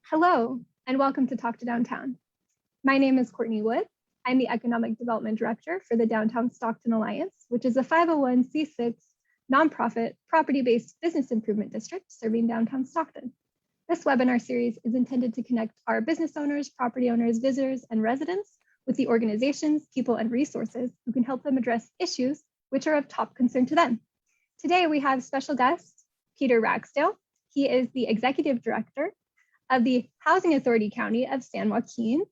Hello, and welcome to Talk to Downtown. My name is Courtney Wood. I'm the Economic Development Director for the Downtown Stockton Alliance, which is a 501c6 nonprofit property-based business improvement district serving downtown Stockton. This webinar series is intended to connect our business owners, property owners, visitors, and residents with the organizations, people, and resources who can help them address issues which are of top concern to them. Today, we have special guest, Peter Ragsdale. He is the Executive Director of the Housing Authority County of San Joaquin.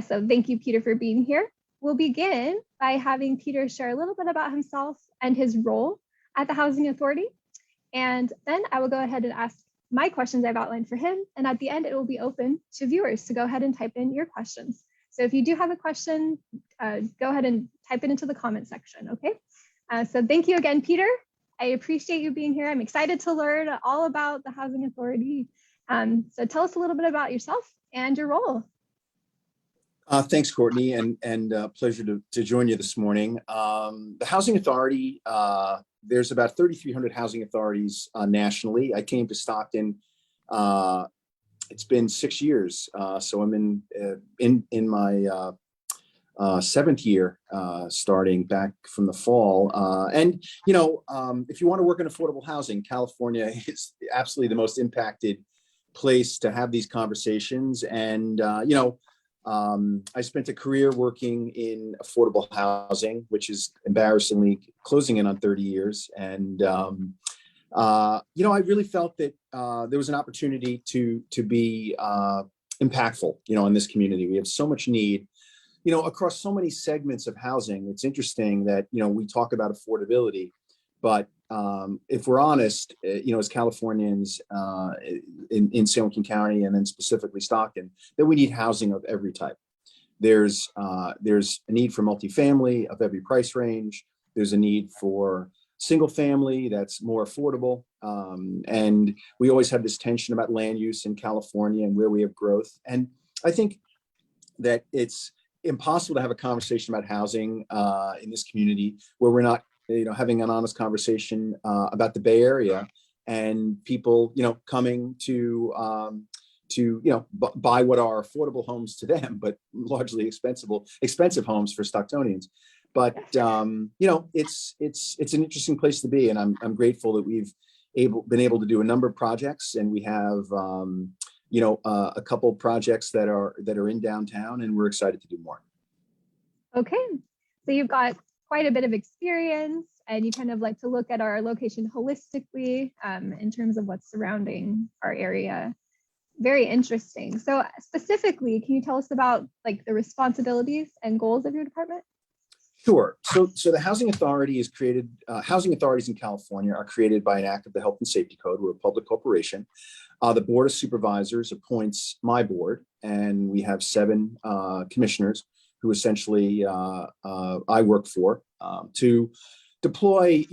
So thank you, Peter, for being here. We'll begin by having Peter share a little bit about himself and his role at the Housing Authority. And then I will go ahead and ask my questions I've outlined for him. And at the end, it will be open to viewers to go ahead and type in your questions. So if you do have a question, go ahead and type it into the comment section, okay? So thank you again, Peter. I appreciate you being here. I'm excited to learn all about the Housing Authority. So tell us a little bit about yourself and your role. Thanks, Courtney, and pleasure to join you this morning. The Housing Authority, there's about 3,300 housing authorities nationally. I came to Stockton, it's been 6 years, so I'm in my seventh year, starting back from the fall. And if you want to work in affordable housing, California is absolutely the most impacted place to have these conversations. And I spent a career working in affordable housing, which is embarrassingly closing in on 30 years. And I really felt that there was an opportunity to be impactful, in this community. We have so much need, across so many segments of housing. It's interesting that we talk about affordability, but if we're honest, as Californians in San Joaquin County and then specifically Stockton, that we need housing of every type. There's a need for multifamily of every price range. There's a need for single family that's more affordable. And we always have this tension about land use in California and where we have growth. And I think that it's impossible to have a conversation about housing in this community where we're not having an honest conversation about the Bay Area and people, coming to buy what are affordable homes to them, but largely expensive homes for Stocktonians. But it's an interesting place to be, and I'm grateful that we've been able to do a number of projects, and we have a couple projects that are in downtown, and we're excited to do more. Okay, so you've got quite a bit of experience, and you kind of like to look at our location holistically in terms of what's surrounding our area. Very interesting. So specifically, can you tell us about like the responsibilities and goals of your department? Sure. So the Housing Authority is created, housing authorities in California are created by an act of the Health and Safety Code. We're a public corporation. The Board of Supervisors appoints my board, and we have 7 commissioners who essentially I work for to deploy.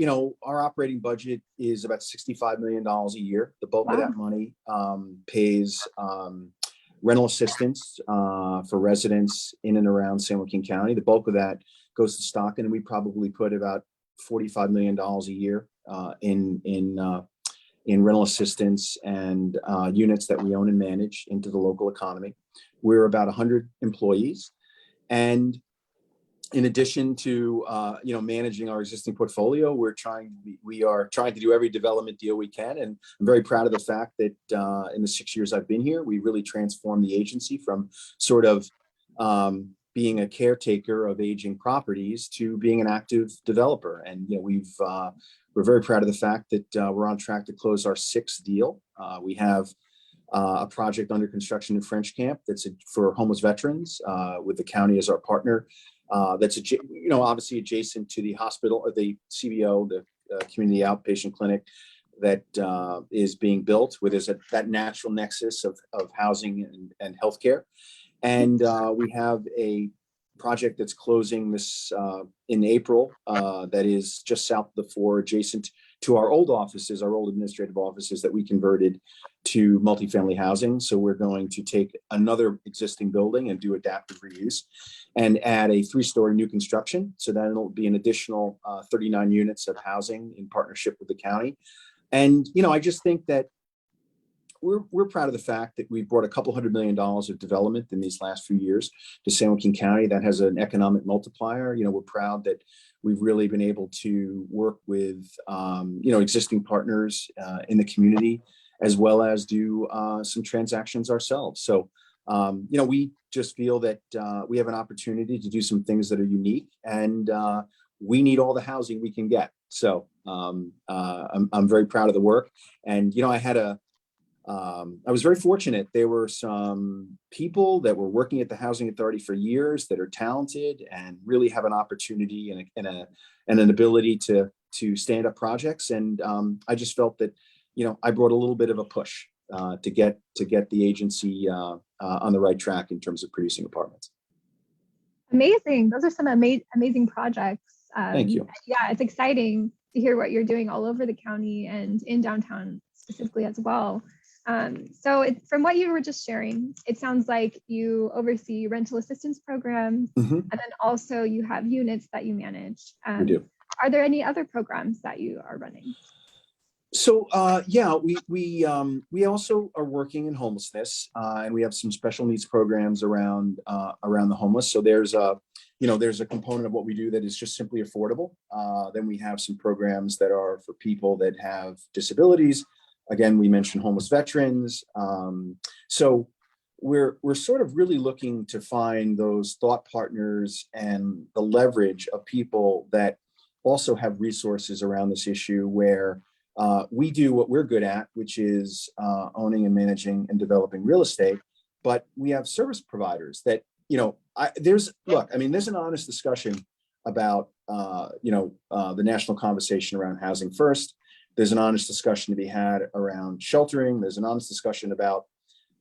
Our operating budget is about $65 million a year. The bulk of that money pays rental assistance for residents in and around San Joaquin County. The bulk of that goes to Stockton, and we probably put about $45 million a year in rental assistance and units that we own and manage into the local economy. We're about 100 employees. And in addition to managing our existing portfolio, we are trying to do every development deal we can. And I'm very proud of the fact that in the 6 years I've been here, we really transformed the agency from sort of being a caretaker of aging properties to being an active developer. And we're very proud of the fact that we're on track to close our 6th deal. We have a project under construction in French Camp that's for homeless veterans with the county as our partner. That's obviously adjacent to the hospital or the CBO, the community outpatient clinic that is being built, where there's that natural nexus of housing and healthcare. And we have a project that's closing this in April that is just south of the 4, adjacent to our old offices, our old administrative offices that we converted to multifamily housing. So we're going to take another existing building and do adaptive reuse and add a 3-story new construction. So then it'll be an additional 39 units of housing in partnership with the county. And, I just think that we're proud of the fact that we've brought a couple $100 million of development in these last few years to San Joaquin County. That has an economic multiplier. We're proud that we've really been able to work with existing partners in the community, as well as do some transactions ourselves. So we just feel that we have an opportunity to do some things that are unique, and we need all the housing we can get. So I'm very proud of the work. And I was very fortunate. There were some people that were working at the Housing Authority for years that are talented and really have an opportunity and an ability to stand up projects. And I just felt that I brought a little bit of a push to get the agency on the right track in terms of producing apartments. Amazing. Those are some amazing projects. Thank you. Yeah, it's exciting to hear what you're doing all over the county and in downtown specifically as well. So from what you were just sharing, it sounds like you oversee rental assistance programs, and then also you have units that you manage. We do. Are there any other programs that you are running? So we also are working in homelessness, and we have some special needs programs around the homeless. So there's a component of what we do that is just simply affordable. Then we have some programs that are for people that have disabilities. Again, we mentioned homeless veterans. So we're sort of really looking to find those thought partners and the leverage of people that also have resources around this issue, where we do what we're good at, which is owning and managing and developing real estate. But we have service providers that, there's an honest discussion about, the national conversation around housing first. There's an honest discussion to be had around sheltering. There's an honest discussion about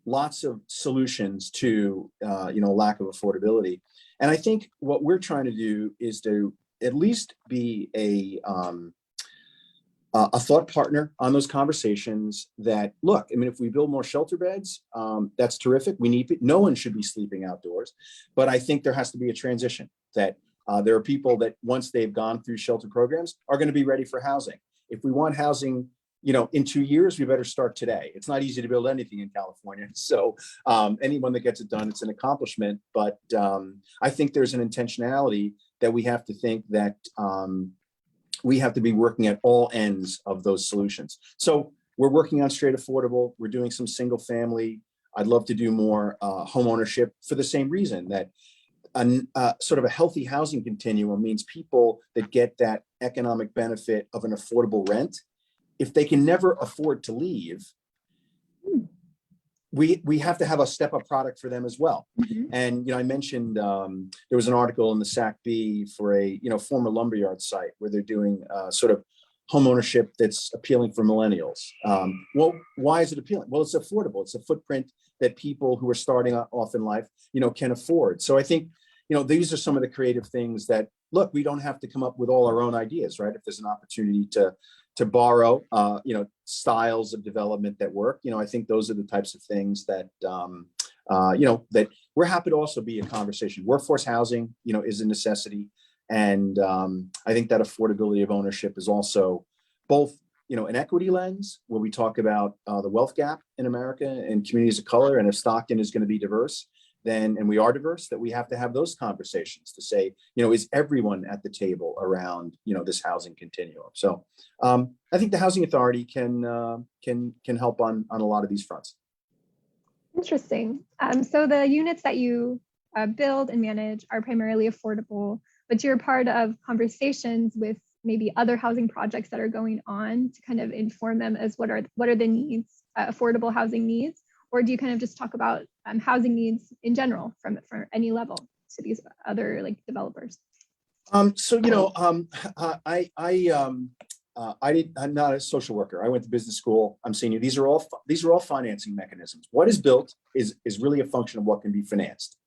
lots of solutions to, lack of affordability. And I think what we're trying to do is to at least be a thought partner on those conversations that, look, if we build more shelter beds, that's terrific. No one should be sleeping outdoors, but I think there has to be a transition that there are people that once they've gone through shelter programs are going to be ready for housing. If we want housing, in 2 years, we better start today. It's not easy to build anything in California. So anyone that gets it done, it's an accomplishment. But I think there's an intentionality that we have to think that we have to be working at all ends of those solutions. So we're working on straight affordable. We're doing some single family. I'd love to do more home ownership for the same reason that sort of a healthy housing continuum means people that get that economic benefit of an affordable rent, if they can never afford to leave, we have to have a step up product for them as well. And I mentioned there was an article in the SAC-B for a former lumberyard site where they're doing sort of home ownership that's appealing for millennials. Well, why is it appealing? Well, it's affordable. It's a footprint that people who are starting off in life can afford. So I think these are some of the creative things that, look, we don't have to come up with all our own ideas, right? If there's an opportunity to borrow styles of development that work, I think those are the types of things that that we're happy to also be a conversation. Workforce housing is a necessity, and I think that affordability of ownership is also both an equity lens where we talk about the wealth gap in America and communities of color, and if Stockton is going to be diverse, and we are diverse, that we have to have those conversations to say, is everyone at the table around, this housing continuum? So I think the Housing Authority can help on a lot of these fronts. Interesting. So the units that you build and manage are primarily affordable, but you're part of conversations with maybe other housing projects that are going on to kind of inform them as what are the needs, affordable housing needs. Or do you kind of just talk about housing needs in general from any level to these other developers? I'm not a social worker. I went to business school. I'm saying these are all financing mechanisms. What is built is really a function of what can be financed.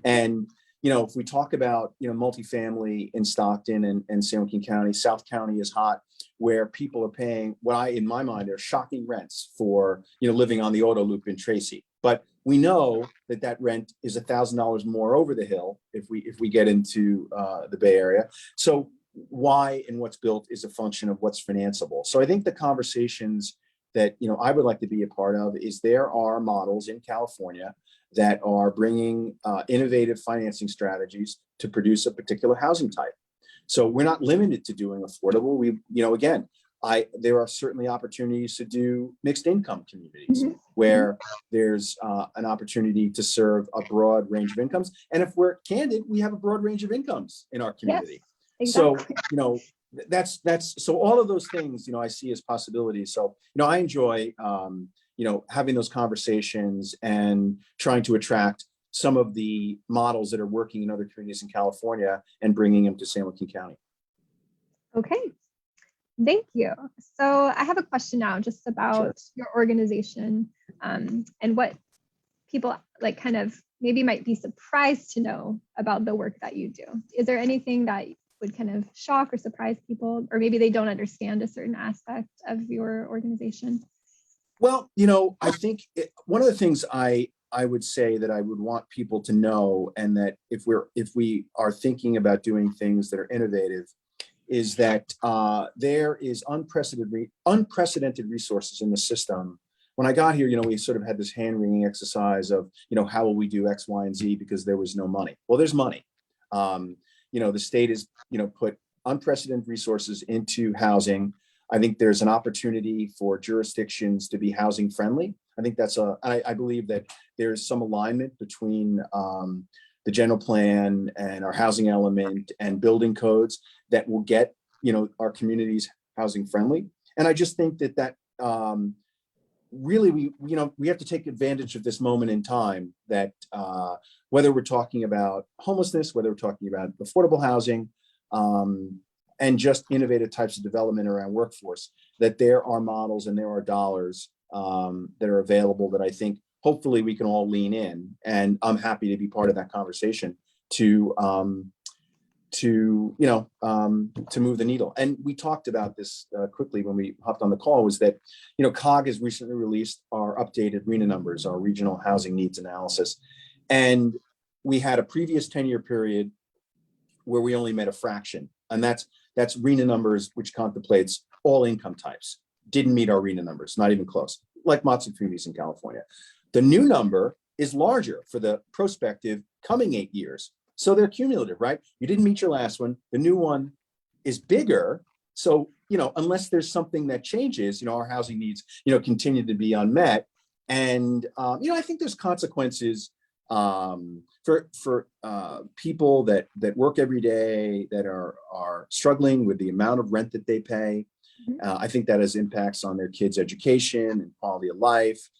And if we talk about multifamily in Stockton and San Joaquin County, South County is hot, where people are paying what in my mind are shocking rents for living on the auto loop in Tracy. But we know that rent is $1,000 more over the hill if we get into the Bay Area. So why and what's built is a function of what's financeable. So I think the conversations that, I would like to be a part of is there are models in California that are bringing innovative financing strategies to produce a particular housing type. So we're not limited to doing affordable. Again, there are certainly opportunities to do mixed income communities where there's an opportunity to serve a broad range of incomes. And if we're candid, we have a broad range of incomes in our community. Yes, exactly. So, that's so all of those things, I see as possibilities. So, I enjoy, having those conversations and trying to attract some of the models that are working in other communities in California and bringing them to San Joaquin County. Okay. Thank you. So I have a question now just about your organization and what people kind of maybe might be surprised to know about the work that you do. Is there anything that would kind of shock or surprise people, or maybe they don't understand a certain aspect of your organization? Well, I think one of the things I would say that I would want people to know, and that if we are thinking about doing things that are innovative, is that there is unprecedented resources in the system. When I got here, we sort of had this hand-wringing exercise of, how will we do X, Y, and Z because there was no money. Well, there's money. The state has, put unprecedented resources into housing. I think there's an opportunity for jurisdictions to be housing friendly. I think I believe that there's some alignment between the general plan and our housing element and building codes that will get, our communities housing friendly. And I just think that really we have to take advantage of this moment in time that whether we're talking about homelessness, whether we're talking about affordable housing, and just innovative types of development around workforce, that there are models and there are dollars that are available that I think hopefully we can all lean in. And I'm happy to be part of that conversation to move the needle. And we talked about this quickly when we hopped on the call, was that, COG has recently released our updated RHNA numbers, our regional housing needs analysis. And we had a previous 10-year period where we only met a fraction. And that's RHNA numbers, which contemplates all income types. Didn't meet our RHNA numbers, not even close, like lots of communities in California. The new number is larger for the prospective coming 8 years. So they're cumulative, right? You didn't meet your last one. The new one is bigger. So, unless there's something that changes, our housing needs, continue to be unmet. And, I think there's consequences for people that work every day, that are struggling with the amount of rent that they pay. I think that has impacts on their kids' education and quality of life.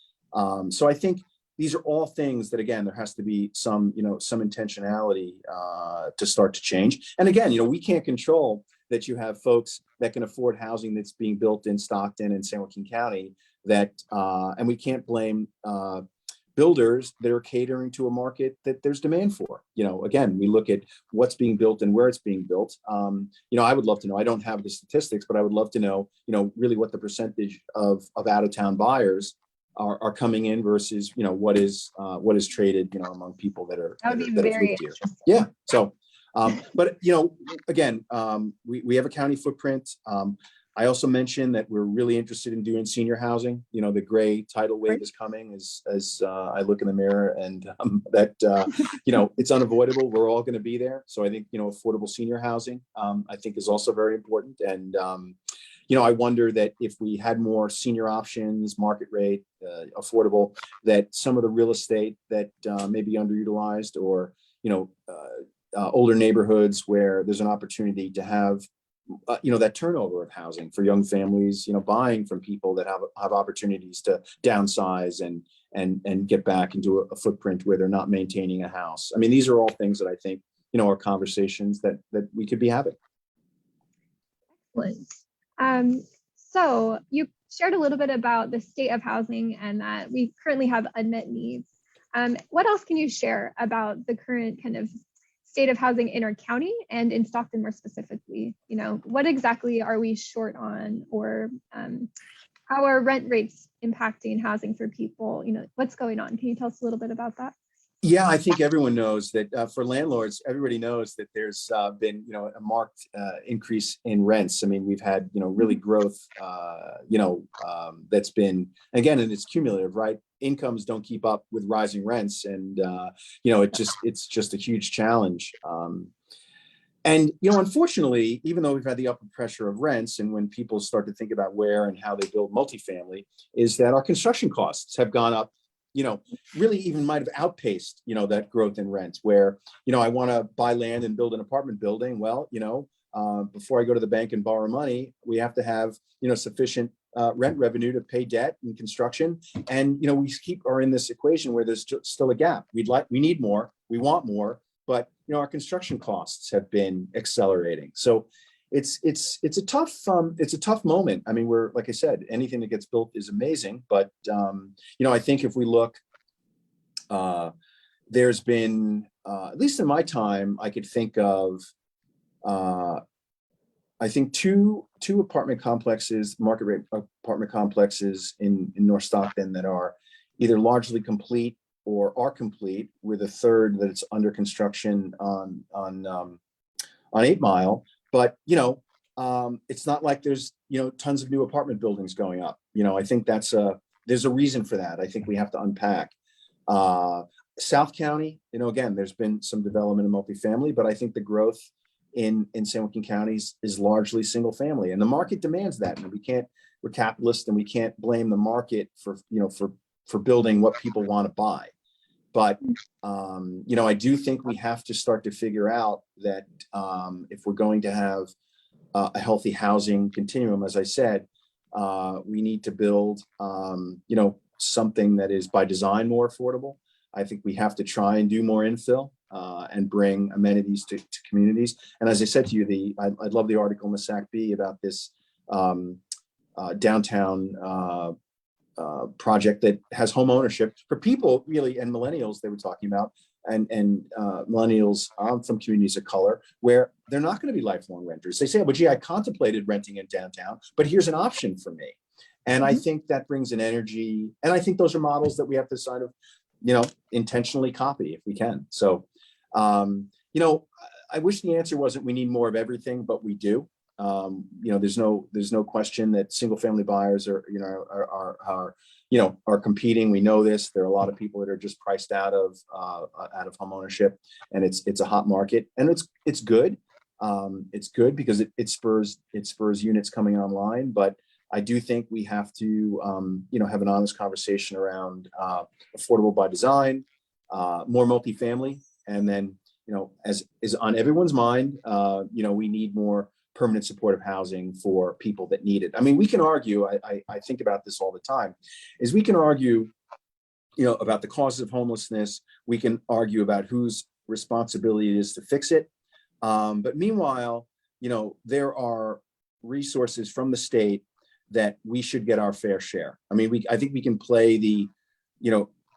So I think these are all things that, again, there has to be some intentionality to start to change. And again, we can't control that you have folks that can afford housing that's being built in Stockton and San Joaquin County and we can't blame builders that are catering to a market that there's demand for. Again, we look at what's being built and where it's being built. I would love to know, I don't have the statistics, but I would love to know, really what the percentage of out-of-town buyers are coming in versus, what is traded, among people that have moved here. Yeah. So, but, again, we have a county footprint. I also mentioned that we're really interested in doing senior housing. The gray tidal wave is coming as I look in the mirror, and that, it's unavoidable. We're all going to be there. So I think, affordable senior housing, I think is also very important. And, I wonder that if we had more senior options, market rate, affordable, that some of the real estate that may be underutilized, or, older neighborhoods where there's an opportunity to have that turnover of housing for young families, buying from people that have opportunities to downsize and get back into a footprint where they're not maintaining a house. I mean, these are all things that I think, are conversations that we could be having. Excellent. So you shared a little bit about the state of housing and that we currently have unmet needs. What else can you share about the current kind of state of housing in our county and in Stockton more specifically? What exactly are we short on, or how are rent rates impacting housing for people? What's going on? Can you tell us a little bit about that? Yeah, I think everyone knows that for landlords, everybody knows that there's been, a marked increase in rents. I mean, we've had, really growth, that's been, again, and it's cumulative, right? Incomes don't keep up with rising rents. And, it's just a huge challenge. And, unfortunately, even though we've had the upward pressure of rents, and when people start to think about where and how they build multifamily, is that our construction costs have gone up, really even might have outpaced, that growth in rents, where, I want to buy land and build an apartment building. Well, before I go to the bank and borrow money, we have to have, sufficient rent revenue to pay debt and construction. And, we are in this equation where there's still a gap. We need more, we want more, but our construction costs have been accelerating. So it's a tough moment. I mean, like I said, anything that gets built is amazing, but I think if we look, there's been at least in my time, I could think of I think two apartment complexes, market rate apartment complexes in North Stockton that are either largely complete or are complete, with a third that's under construction on 8 Mile. But it's not like there's tons of new apartment buildings going up. I think there's a reason for that. I think we have to unpack. South County, again, there's been some development in multifamily, but I think the growth in San Joaquin counties is largely single family, and the market demands that. And we're capitalists, and we can't blame the market for building what people want to buy. But, I do think we have to start to figure out that if we're going to have a healthy housing continuum, as I said, we need to build, something that is by design more affordable. I think we have to try and do more infill and bring amenities to communities. And as I said to you, I love the article in the SAC-B about this downtown project that has home ownership for people really, and millennials they were talking about, and millennials from communities of color, where they're not going to be lifelong renters. They say, well, gee, I contemplated renting in downtown, but here's an option for me. And I think that brings an energy, and I think those are models that we have to sort of, intentionally copy if we can. So, I wish the answer wasn't we need more of everything, but we do. There's no question that single family buyers are competing. We know this. There are a lot of people that are just priced out of home ownership, and it's a hot market, and it's good. It's good because it spurs units coming online. But I do think we have to have an honest conversation around affordable by design, more multifamily, and then as is on everyone's mind, we need more permanent supportive housing for people that need it. I mean, we can argue, I think about this all the time, is we can argue, about the causes of homelessness. We can argue about whose responsibility it is to fix it. But meanwhile, there are resources from the state that we should get our fair share. I mean, I think we can play the,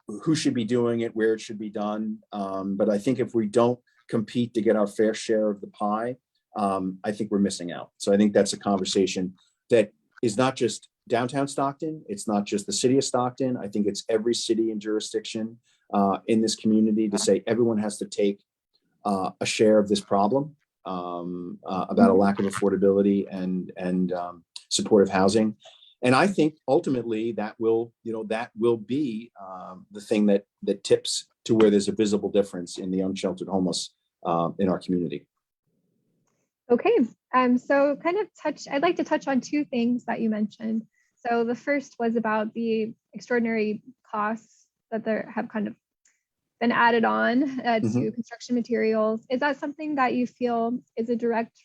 who should be doing it, where it should be done. But I think if we don't compete to get our fair share of the pie, I think we're missing out. So I think that's a conversation that is not just downtown Stockton. It's not just the city of Stockton. I think it's every city and jurisdiction in this community to say everyone has to take a share of this problem about a lack of affordability and supportive housing. And I think ultimately that will be the thing that tips to where there's a visible difference in the unsheltered homeless in our community. Okay, so I'd like to touch on two things that you mentioned. So the first was about the extraordinary costs that there have kind of been added on to construction materials. Is that something that you feel is a direct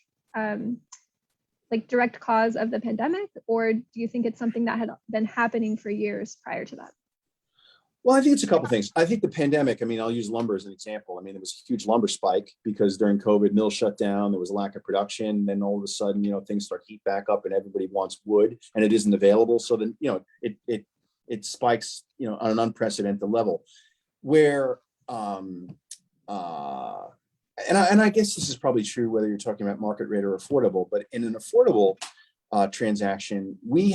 cause of the pandemic, or do you think it's something that had been happening for years prior to that? Well, I think it's a couple of things. I think the pandemic, I'll use lumber as an example. There was a huge lumber spike because during COVID, mills shut down, there was a lack of production. Then all of a sudden, things start heat back up and everybody wants wood and it isn't available. So then, it spikes, on an unprecedented level where, and I guess this is probably true whether you're talking about market rate or affordable, but in an affordable transaction, we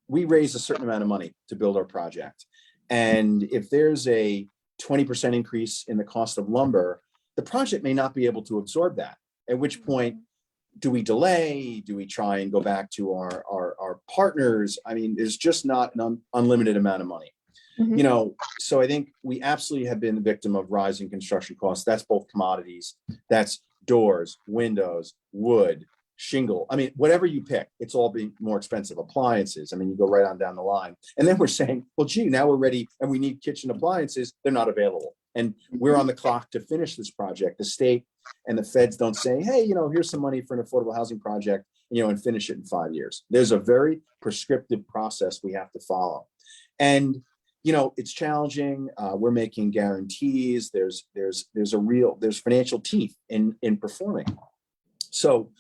raise a certain amount of money to build our project. And if there's a 20% increase in the cost of lumber, the project may not be able to absorb that. At which point, do we delay? Do we try and go back to our partners? I mean, there's just not an unlimited amount of money. So I think we absolutely have been the victim of rising construction costs. That's both commodities, that's doors, windows, wood, shingle. I mean, whatever you pick, it's all being more expensive. Appliances. I mean, you go right on down the line. And then we're saying, well, gee, now we're ready and we need kitchen appliances. They're not available. And we're on the clock to finish this project. The state and the feds don't say, hey, here's some money for an affordable housing project, and finish it in 5 years. There's a very prescriptive process we have to follow. And it's challenging. We're making guarantees. There's financial teeth in performing. So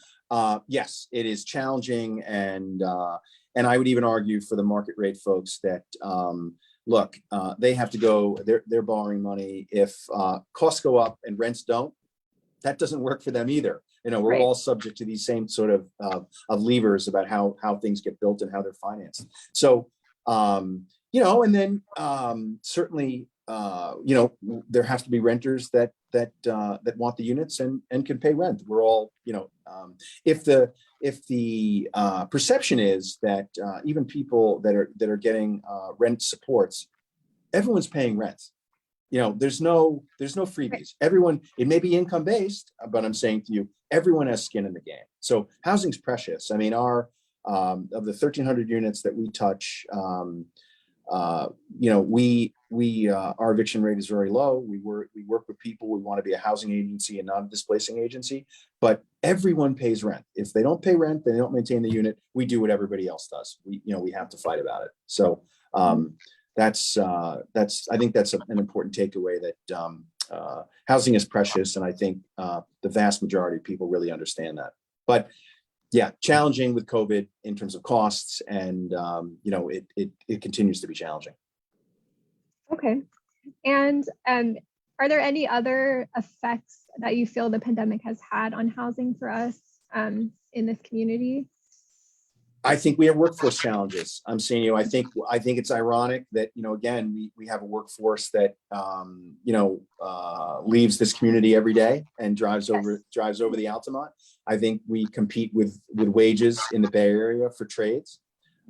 yes, it is challenging, and I would even argue for the market rate folks that look, they have to go. They're borrowing money. If costs go up and rents don't, that doesn't work for them either. We're all subject to these same sort of levers about how things get built and how they're financed. So. And then certainly, there have to be renters that want the units and can pay rent. We're all, if the perception is that even people that are getting rent supports, everyone's paying rent. There's no freebies. Everyone, it may be income based, but I'm saying to you, everyone has skin in the game. So housing's precious. I mean, of the 1,300 units that we touch. Our eviction rate is very low. We work with people. We want to be a housing agency and not a displacing agency, but everyone pays rent. If they don't pay rent, they don't maintain the unit. We do what everybody else does. We have to fight about it. So I think that's an important takeaway, that housing is precious. And I think the vast majority of people really understand that, but yeah, challenging with COVID in terms of costs, and it continues to be challenging. Okay, and are there any other effects that you feel the pandemic has had on housing for us in this community? I think we have workforce challenges. I'm saying, I think it's ironic that, again, we have a workforce that, leaves this community every day and drives over the Altamont. I think we compete with wages in the Bay Area for trades.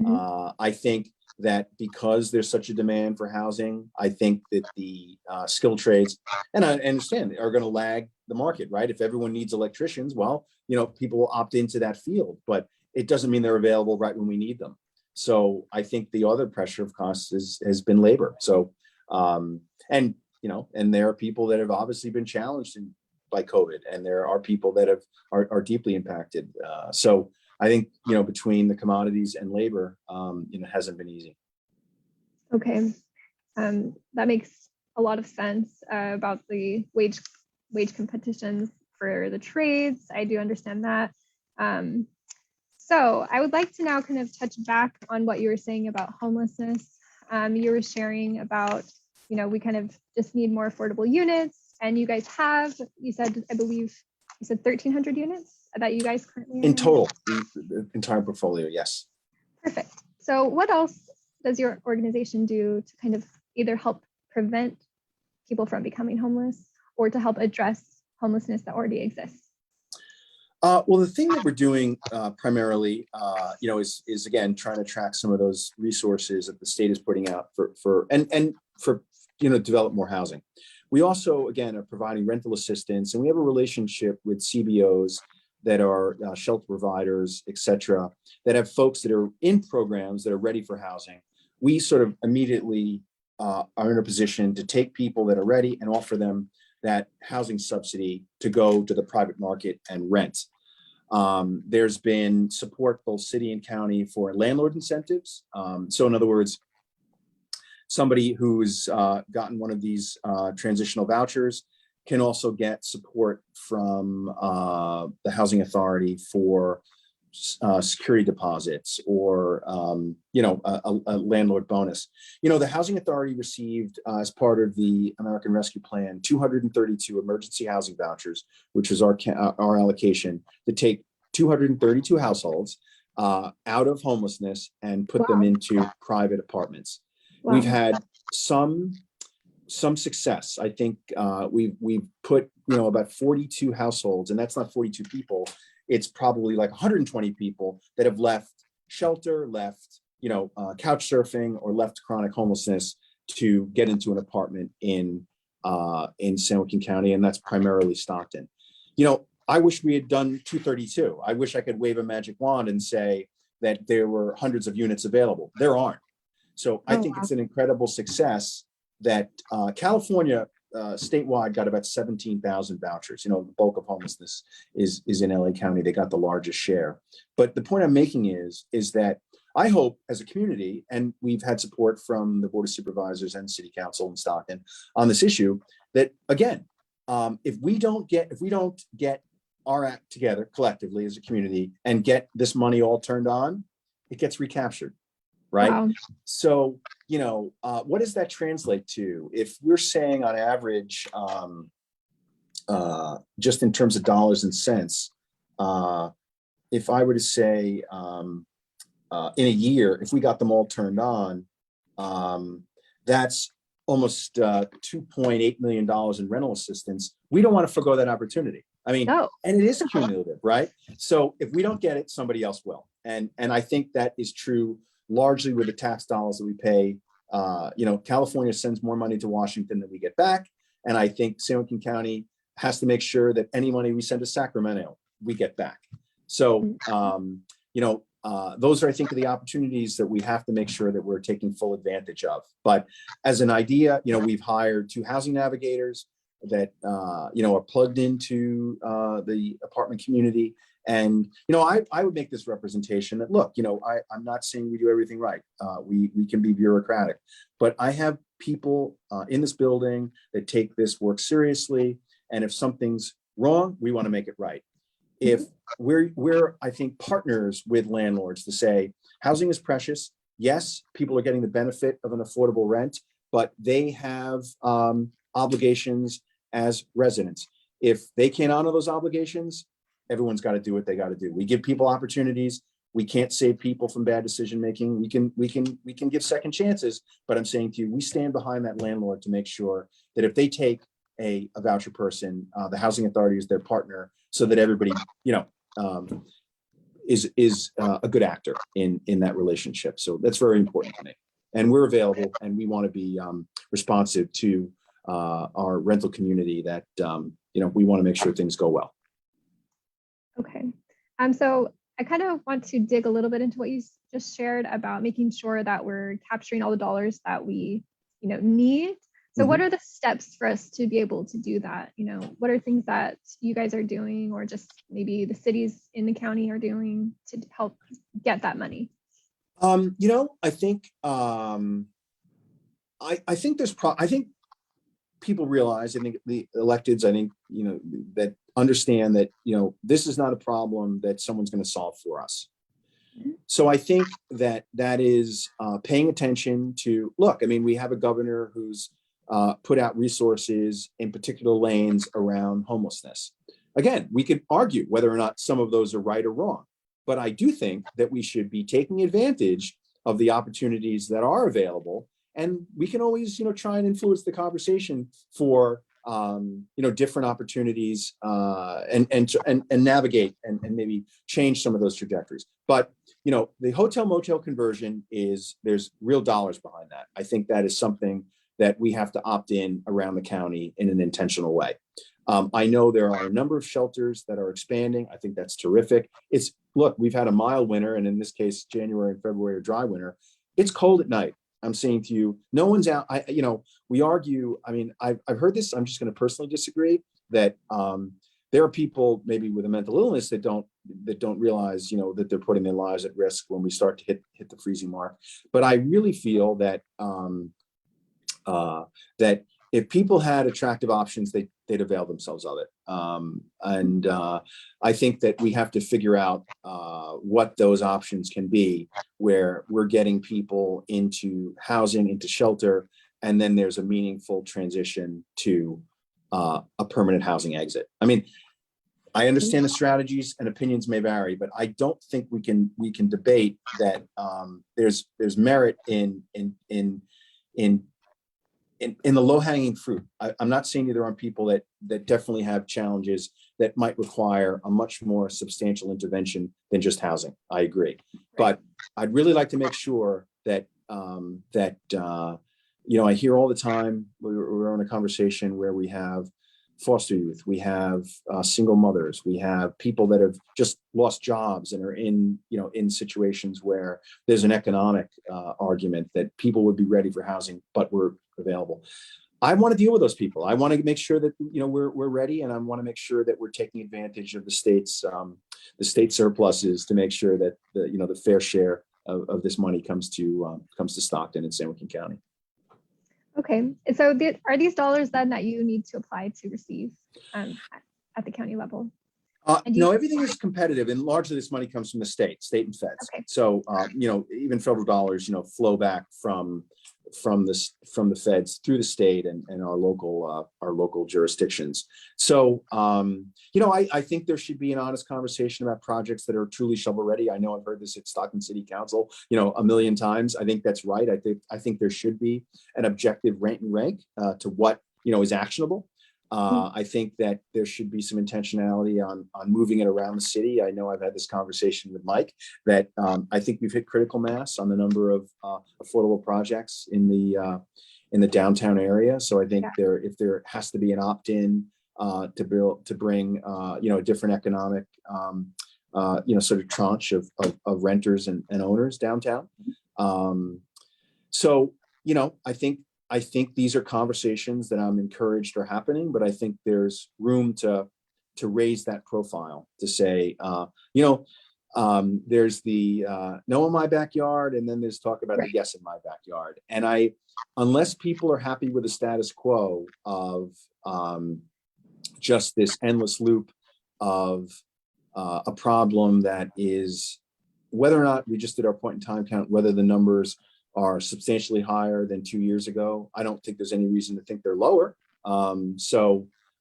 I think that because there's such a demand for housing, I think that the skilled trades, and I understand, are going to lag the market, right? If everyone needs electricians, well, people will opt into that field, but it doesn't mean they're available right when we need them. So I think the other pressure of costs has been labor. So, and there are people that have obviously been challenged by COVID, and there are people that are deeply impacted. So I think, between the commodities and labor, hasn't been easy. Okay. That makes a lot of sense about the wage competitions for the trades. I do understand that. So I would like to now kind of touch back on what you were saying about homelessness. You were sharing about, we kind of just need more affordable units, and you guys have, I believe you said 1,300 units that you guys currently in total, the entire portfolio. Yes. Perfect. So what else does your organization do to kind of either help prevent people from becoming homeless or to help address homelessness that already exists? Well, the thing that we're doing primarily, is again trying to track some of those resources that the state is putting out for develop more housing. We also, again, are providing rental assistance, and we have a relationship with CBOs that are shelter providers, et cetera, that have folks that are in programs that are ready for housing. We sort of immediately are in a position to take people that are ready and offer them that housing subsidy to go to the private market and rent. There's been support, both city and county, for landlord incentives. So in other words, somebody who's gotten one of these transitional vouchers can also get support from the housing authority for security deposits or a landlord bonus. The housing authority received as part of the American Rescue Plan 232 emergency housing vouchers, which is our allocation to take 232 households out of homelessness and put them into private apartments. Wow. We've had some some success. I think we've put, about 42 households, and that's not 42 people. It's probably like 120 people that have left shelter, left, couch surfing, or left chronic homelessness to get into an apartment in San Joaquin County, and that's primarily Stockton. I wish we had done 232. I wish I could wave a magic wand and say that there were hundreds of units available. There aren't. So I think it's an incredible success that California statewide got about 17,000 vouchers. The bulk of homelessness is in LA County. They got the largest share. But the point I'm making is that I hope as a community, and we've had support from the Board of Supervisors and City Council in Stockton on this issue, that again, if we don't get our act together collectively as a community and get this money all turned on, it gets recaptured, right? Wow. So, what does that translate to? If we're saying on average, just in terms of dollars and cents, if I were to say in a year, if we got them all turned on, that's almost $2.8 million in rental assistance. We don't want to forgo that opportunity. I mean, and it is cumulative, right? So if we don't get it, somebody else will. And I think that is true largely with the tax dollars that we pay. California sends more money to Washington than we get back. And I think San Joaquin County has to make sure that any money we send to Sacramento, we get back. So, those are, I think, the opportunities that we have to make sure that we're taking full advantage of. But as an idea, we've hired 2 housing navigators that, are plugged into the apartment community. And, I would make this representation that, look, I'm not saying we do everything right. We can be bureaucratic, but I have people in this building that take this work seriously. And if something's wrong, we want to make it right. If we're, I think, partners with landlords to say housing is precious. Yes, people are getting the benefit of an affordable rent, but they have obligations as residents. If they can't honor those obligations, everyone's got to do what they got to do. We give people opportunities. We can't save people from bad decision making. We can give second chances, but I'm saying to you, we stand behind that landlord to make sure that if they take a voucher person, the housing authority is their partner, so that everybody, is a good actor in that relationship. So that's very important to me. And we're available, and we want to be responsive to our rental community that, we want to make sure things go well. Okay. So I kind of want to dig a little bit into what you just shared about making sure that we're capturing all the dollars that we, need. So what are the steps for us to be able to do that? What are things that you guys are doing, or just maybe the cities in the county are doing to help get that money? I think I think I think people realize, I think the electeds, I think, that understand that, this is not a problem that someone's going to solve for us. So I think that is paying attention to, look, I mean, we have a governor who's put out resources in particular lanes around homelessness. Again, we could argue whether or not some of those are right or wrong, but I do think that we should be taking advantage of the opportunities that are available, and we can always, try and influence the conversation for, different opportunities and navigate and maybe change some of those trajectories. But the hotel motel conversion there's real dollars behind that. I think that is something that we have to opt in around the county in an intentional way. I know there are a number of shelters that are expanding. I think that's terrific. Look, we've had a mild winter, and in this case, January and February are dry winter. It's cold at night. I'm saying to you, no one's out. We argue. I mean, I've heard this. I'm just going to personally disagree that there are people maybe with a mental illness that don't realize, that they're putting their lives at risk when we start to hit the freezing mark. But I really feel that that if people had attractive options, they'd avail themselves of it. I think that we have to figure out what those options can be, where we're getting people into housing, into shelter, and then there's a meaningful transition to a permanent housing exit. I mean, I understand the strategies and opinions may vary, but I don't think we can debate that there's merit in in the low hanging fruit. I'm not saying there aren't people that definitely have challenges that might require a much more substantial intervention than just housing. I agree, but I'd really like to make sure that I hear all the time. We're on a conversation where we have foster youth, we have single mothers, we have people that have just lost jobs and are in situations where there's an economic argument that people would be ready for housing, but we're available. I want to deal with those people. I want to make sure that we're ready, and I want to make sure that we're taking advantage of the state surpluses to make sure that the fair share of this money comes to Stockton and San Joaquin County. Okay, so are these dollars then that you need to apply to receive at the county level? No, everything is competitive, and largely this money comes from the state and feds. Okay. So even federal dollars flow back from the feds through the state and our local jurisdictions. So I think there should be an honest conversation about projects that are truly shovel ready. I know I've heard this at Stockton City Council a million times. I think that's right. I think there should be an objective rent and rank to what is actionable. I think that there should be some intentionality on moving it around the city. I know I've had this conversation with Mike that I think we've hit critical mass on the number of affordable projects in the downtown area. So I think if there has to be an opt-in to bring a different economic sort of tranche of renters and owners downtown. I think these are conversations that I'm encouraged are happening, but I think there's room to raise that profile to say, there's the no in my backyard, and then there's talk about the yes in my backyard. And unless people are happy with the status quo of just this endless loop of a problem that is, whether or not we just did our point in time count, whether the numbers are substantially higher than 2 years ago, I don't think there's any reason to think they're lower. We're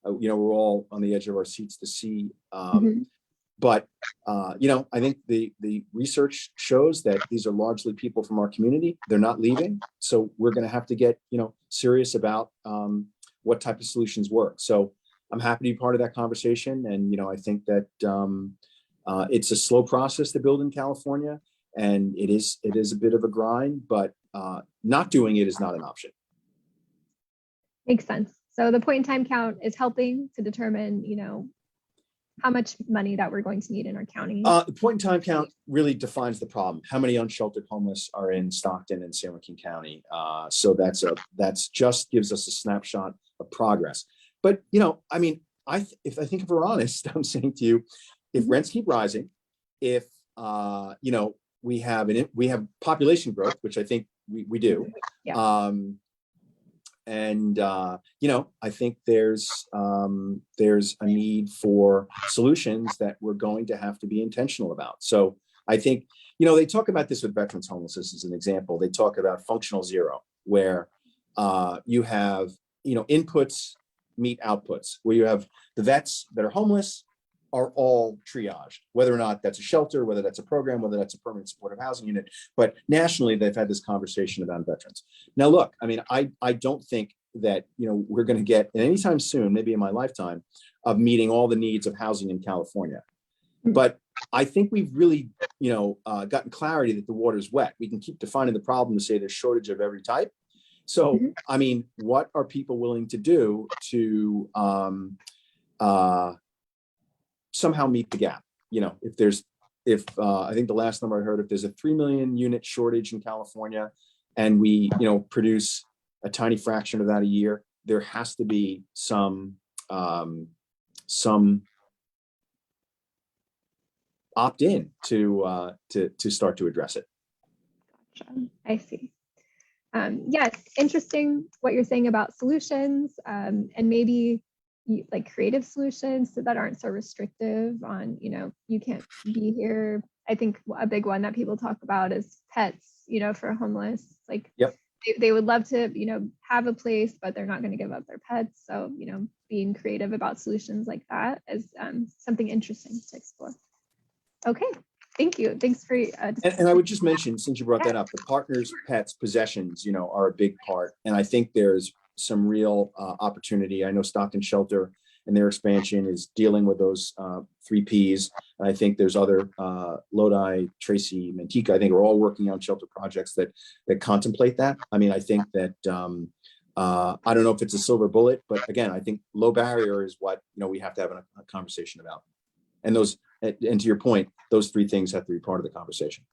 all on the edge of our seats to see. But I think the research shows that these are largely people from our community. They're not leaving. So we're going to have to get, serious about what type of solutions work. So I'm happy to be part of that conversation. And, I think that it's a slow process to build in California. And it is a bit of a grind, but not doing it is not an option. Makes sense. So the point in time count is helping to determine, how much money that we're going to need in our county. The point in time count really defines the problem. How many unsheltered homeless are in Stockton and San Joaquin County? So that's just gives us a snapshot of progress. But if we're honest, I'm saying to you, if rents keep rising, if we have population growth, which I think we do. Yeah. I think there's a need for solutions that we're going to have to be intentional about. So I think, they talk about this with veterans homelessness as an example. They talk about functional zero, where you have, inputs meet outputs, where you have the vets that are homeless are all triaged, whether or not that's a shelter, whether that's a program, whether that's a permanent supportive housing unit. But nationally, they've had this conversation about veterans. Now, look, I don't think that, we're going to get anytime soon, maybe in my lifetime, of meeting all the needs of housing in California. But I think we've really, gotten clarity that the water's wet. We can keep defining the problem to say there's shortage of every type. So, what are people willing to do to somehow meet the gap? If I think the last number I heard, if there's a 3 million unit shortage in California and we, produce a tiny fraction of that a year, there has to be some opt-in to start to address it. Gotcha. I see. Yes, interesting what you're saying about solutions, and maybe like creative solutions that aren't so restrictive on, you can't be here. I think a big one that people talk about is pets, for homeless. Like, yep. They would love to, have a place, but they're not going to give up their pets. So, being creative about solutions like that is something interesting to explore. Okay, thank you. Thanks for. And I would just mention, since you brought that up, the partners, pets, possessions, are a big part. And I think there's some real opportunity. I know Stockton Shelter and their expansion is dealing with those 3Ps. And I think there's other Lodi, Tracy, Manteca, I think are all working on shelter projects that contemplate that. I mean, I think that I don't know if it's a silver bullet, but again, I think low barrier is what we have to have a conversation about. And to your point, those three things have to be part of the conversation.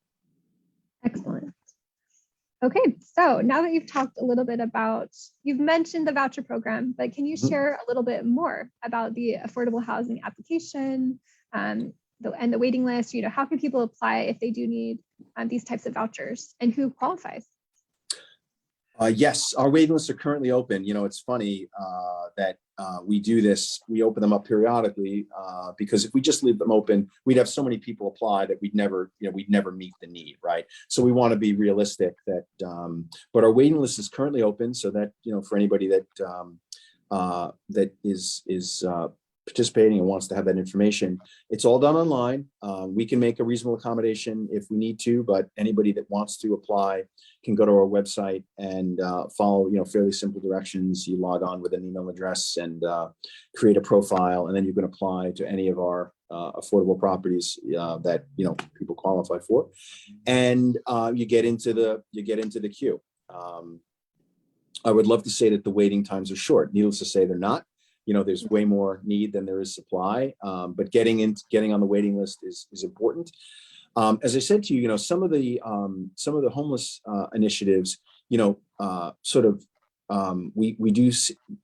Excellent. Okay, so now that you've talked a little bit about, you've mentioned the voucher program, but can you share a little bit more about the affordable housing application and the waiting list? How can people apply if they do need these types of vouchers, and who qualifies? Yes, our waiting lists are currently open. It's funny that we do this. We open them up periodically because if we just leave them open, we'd have so many people apply that we'd never meet the need, right? So we want to be realistic that, but our waiting list is currently open so that, for anybody that that is participating and wants to have that information, it's all done online. We can make a reasonable accommodation if we need to, but anybody that wants to apply can go to our website and follow, fairly simple directions. You log on with an email address and create a profile, and then you can apply to any of our affordable properties that people qualify for, and you get into the queue. I would love to say that the waiting times are short. Needless to say, they're not. There's way more need than there is supply, but getting on the waiting list is important. As I said to you, some of the homeless initiatives, we do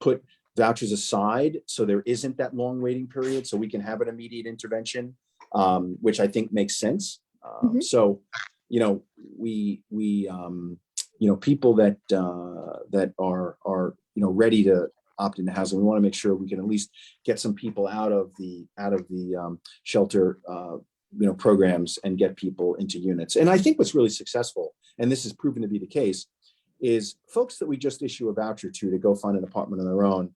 put vouchers aside so there isn't that long waiting period, so we can have an immediate intervention, which I think makes sense. So, we people that are ready to opt into housing, we want to make sure we can at least get some people out of the shelter programs and get people into units. And I think what's really successful, and this has proven to be the case, is folks that we just issue a voucher to go find an apartment on their own,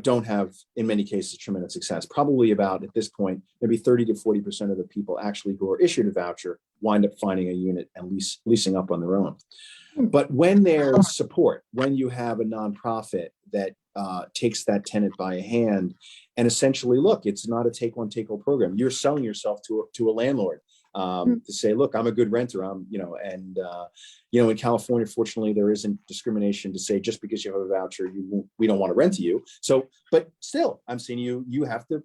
don't have, in many cases, tremendous success. Probably about, at this point, maybe 30 to 40% of the people actually who are issued a voucher wind up finding a unit and leasing up on their own. But when there's support, when you have a nonprofit that takes that tenant by hand and essentially, look, it's not a take one, take all program. You're selling yourself to a landlord to say, look, I'm a good renter. In California, fortunately, there isn't discrimination to say just because you have a voucher, we don't want to rent to you. So, but still, I'm saying you have to,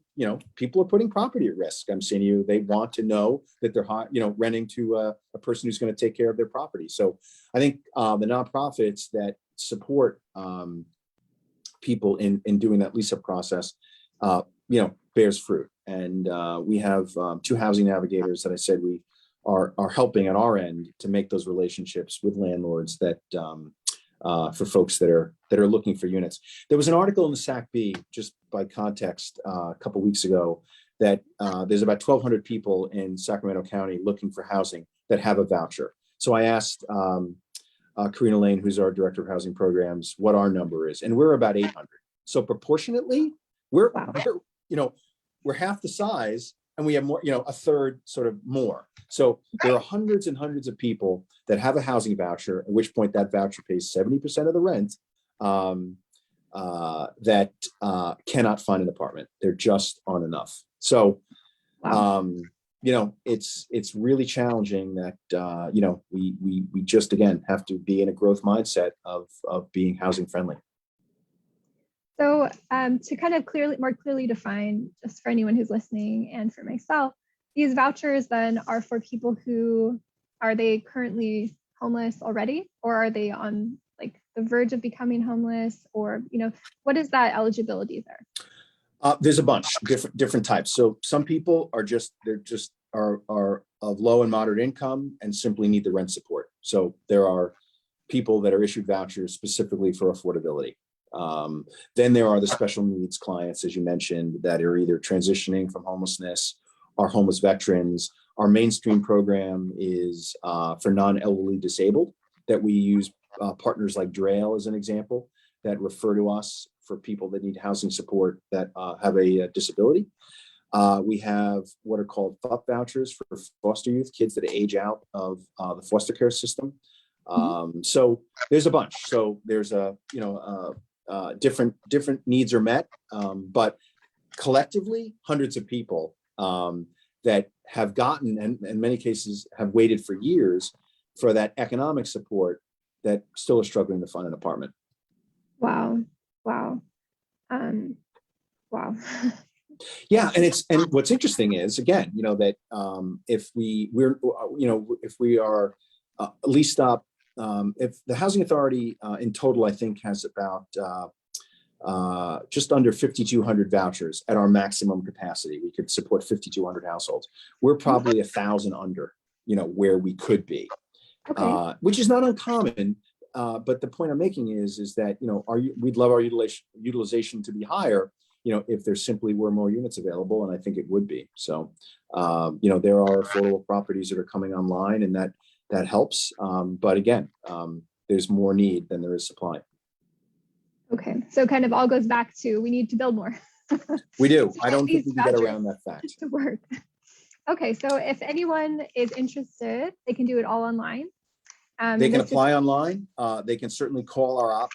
people are putting property at risk. I'm saying they want to know that they're renting to a person who's going to take care of their property. So I think the nonprofits that support people in doing that lease-up process, bears fruit. And we have two housing navigators that I said we are helping at our end to make those relationships with landlords that for folks that are looking for units. There was an article in the SAC-B, just by context, a couple of weeks ago, that there's about 1,200 people in Sacramento County looking for housing that have a voucher. So I asked Karina Lane, who's our director of housing programs, what our number is, and we're about 800. So proportionately, we're half the size, and we have more, a third sort of more. So there are hundreds and hundreds of people that have a housing voucher, at which point that voucher pays 70% of the rent, that cannot find an apartment. There just aren't enough. So, it's really challenging that, we just, again, have to be in a growth mindset of being housing friendly. So to kind of more clearly define, just for anyone who's listening and for myself, these vouchers then are for people who, are they currently homeless already, or are they on the verge of becoming homeless, or, what is that eligibility there? There's a bunch different types. So some people are are of low and moderate income and simply need the rent support. So there are people that are issued vouchers specifically for affordability. Then there are the special needs clients, as you mentioned, that are either transitioning from homelessness, are homeless veterans. Our mainstream program is for non-elderly disabled, that we use partners like DRAIL as an example, that refer to us for people that need housing support that have a disability. We have what are called FUP vouchers for foster youth, kids that age out of the foster care system. So there's a bunch. So there's different needs are met, but collectively, hundreds of people that have gotten, and in many cases have waited for years for that economic support that still are struggling to find an apartment. Wow. Wow. Wow. Yeah, and what's interesting is, again, that if we are leased up, if the housing authority in total, I think, has about just under 5,200 vouchers at our maximum capacity. We could support 5,200 households. We're probably 1,000 under, where we could be, which is not uncommon. But the point I'm making is that, we'd love our utilization to be higher, if there simply were more units available, and I think it would be. So, there are affordable properties that are coming online, and that helps. But again, there's more need than there is supply. Okay, so kind of all goes back to we need to build more. We do. I don't think we can get around that fact. To work. Okay, so if anyone is interested, they can do it all online. They can apply online. They can certainly call our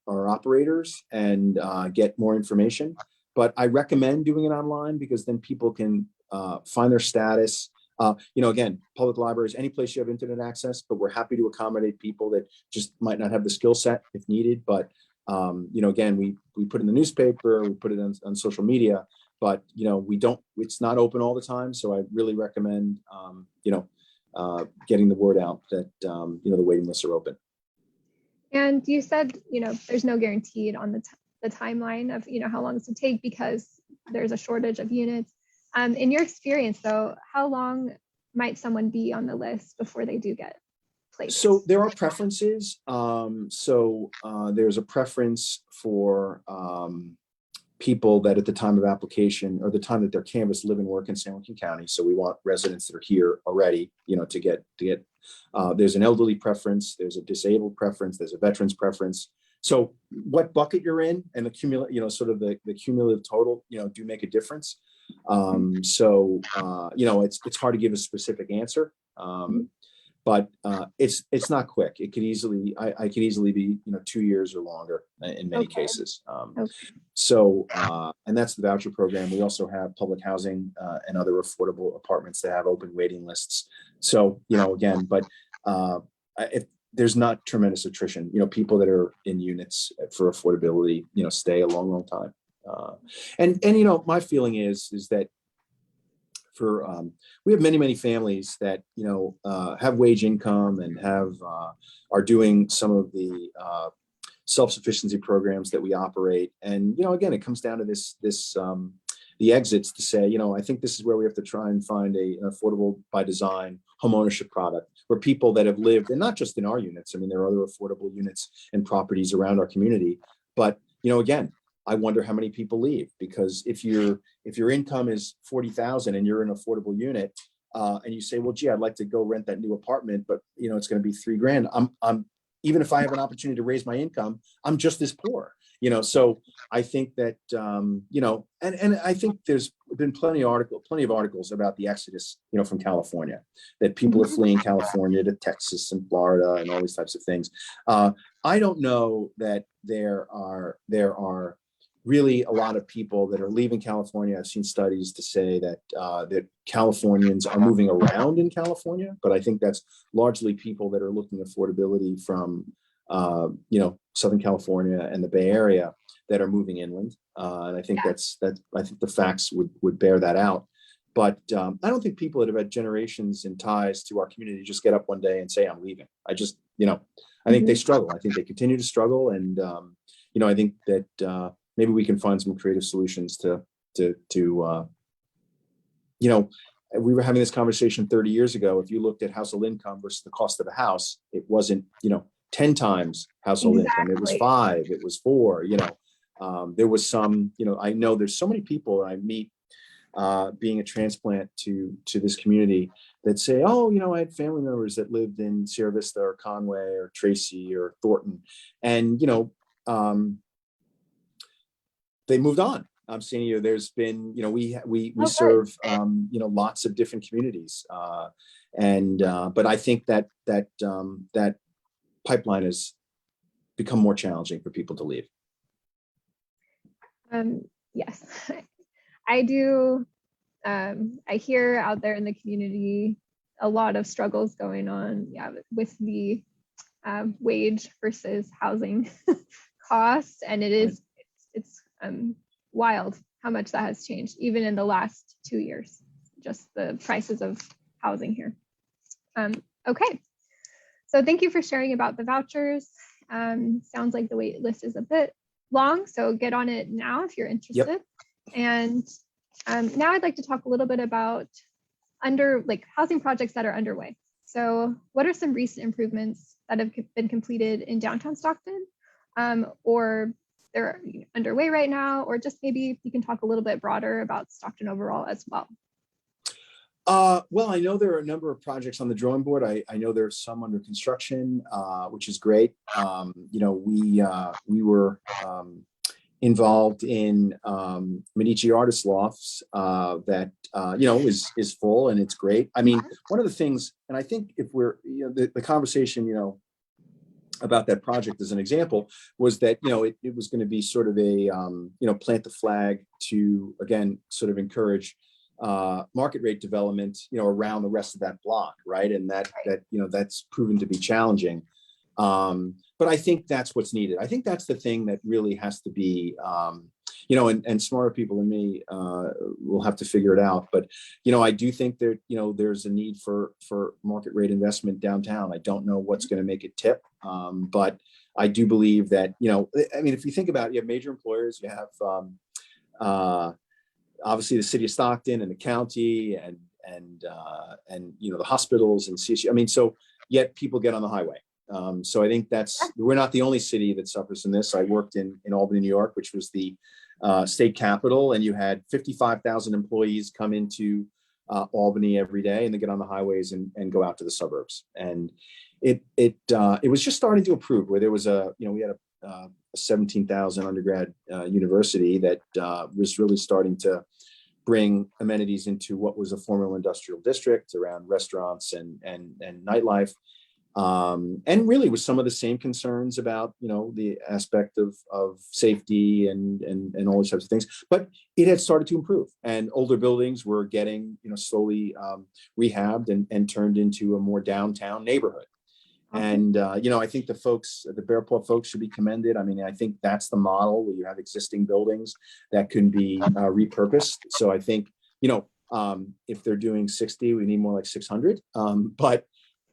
operators and get more information. But I recommend doing it online, because then people can find their status. Again, public libraries, any place you have internet access, but we're happy to accommodate people that just might not have the skill set if needed. But, again, we put it in the newspaper, we put it on social media, but, it's not open all the time. So I really recommend, getting the word out that, the waiting lists are open. And you said, there's no guaranteed on the timeline of, how long this would take because there's a shortage of units. In your experience, though, how long might someone be on the list before they do get placed? So there are preferences. There's a preference for people that at the time of application or the time that their canvas live and work in San Joaquin County. So we want residents that are here already, to get. There's an elderly preference. There's a disabled preference. There's a veterans preference. So what bucket you're in and the cumulative total, do make a difference. It's hard to give a specific answer, but it's not quick. It could easily, I could easily be, 2 years or longer in many cases. And that's the voucher program. We also have public housing and other affordable apartments that have open waiting lists. So, again, but if there's not tremendous attrition, people that are in units for affordability, stay a long, long time. And my feeling is that we have many families that, have wage income and are doing some of the self-sufficiency programs that we operate. And, again, it comes down to the exits to say, I think this is where we have to try and find an affordable by design homeownership product where people that have lived, and not just in our units, I mean, there are other affordable units and properties around our community, but, again, I wonder how many people leave, because if your income is $40,000 and you're in an affordable unit, and you say, well, gee, I'd like to go rent that new apartment, but it's going to be $3,000. I'm even if I have an opportunity to raise my income, I'm just as poor. So I think that and I think there's been plenty of articles about the exodus, from California, that people are fleeing California to Texas and Florida and all these types of things. I don't know that there are really a lot of people that are leaving California. I've seen studies to say that that Californians are moving around in California, but I think that's largely people that are looking at affordability from Southern California and the Bay Area that are moving inland. And I think I think the facts would bear that out. But I don't think people that have had generations and ties to our community just get up one day and say, I'm leaving. I just, I think they struggle. I think they continue to struggle. And, I think that maybe we can find some creative solutions to we were having this conversation 30 years ago. If you looked at household income versus the cost of a house, it wasn't, 10 times household income. It was 5, it was 4, there was some, I know there's so many people I meet being a transplant to this community that say, oh, I had family members that lived in Sierra Vista or Conway or Tracy or Thornton. And, they moved on. I'm saying, there's been, we serve, lots of different communities. But I think that pipeline is become more challenging for people to leave. Yes, I do. I hear out there in the community a lot of struggles going on, yeah, with the wage versus housing costs, and it's wild how much that has changed even in the last 2 years, just the prices of housing here. Okay, so thank you for sharing about the vouchers. Sounds like the wait list is a bit long, so get on it now if you're interested. Yep. And now I'd like to talk a little bit about housing projects that are underway. So what are some recent improvements that have been completed in downtown Stockton, or they're underway right now, or just maybe you can talk a little bit broader about Stockton overall as well. Well, I know there are a number of projects on the drawing board. I know there's some under construction, which is great. You know, we were involved in Medici Artist Lofts that you know is full, and it's great. I mean, one of the things, and I think if we're, you know, the conversation, you know, about that project as an example was that, you know, it was going to be sort of a you know, plant the flag to, again, sort of encourage market rate development, you know, around the rest of that block, right? And that you know, that's proven to be challenging. But I think that's what's needed. I think that's the thing that really has to be, you know, and smarter people than me will have to figure it out. But, you know, I do think that, you know, there's a need for market rate investment downtown. I don't know what's going to make it tip, but I do believe that, you know, I mean, if you think about it, you have major employers, you have obviously the city of Stockton and the county and you know, the hospitals and CSU. I mean, so yet people get on the highway. So I think we're not the only city that suffers from this. I worked in Albany, New York, which was the state capital, and you had 55,000 employees come into Albany every day, and they get on the highways and go out to the suburbs. And it was just starting to improve, where there was we had a 17,000 undergrad university that was really starting to bring amenities into what was a former industrial district around restaurants and nightlife. And really with some of the same concerns about, you know, the aspect of safety and all those types of things, but it had started to improve, and older buildings were getting, you know, slowly rehabbed and turned into a more downtown neighborhood. And, you know, I think the Bearpaw folks should be commended. I mean, I think that's the model, where you have existing buildings that can be repurposed. So I think, you know, if they're doing 60, we need more like 600. But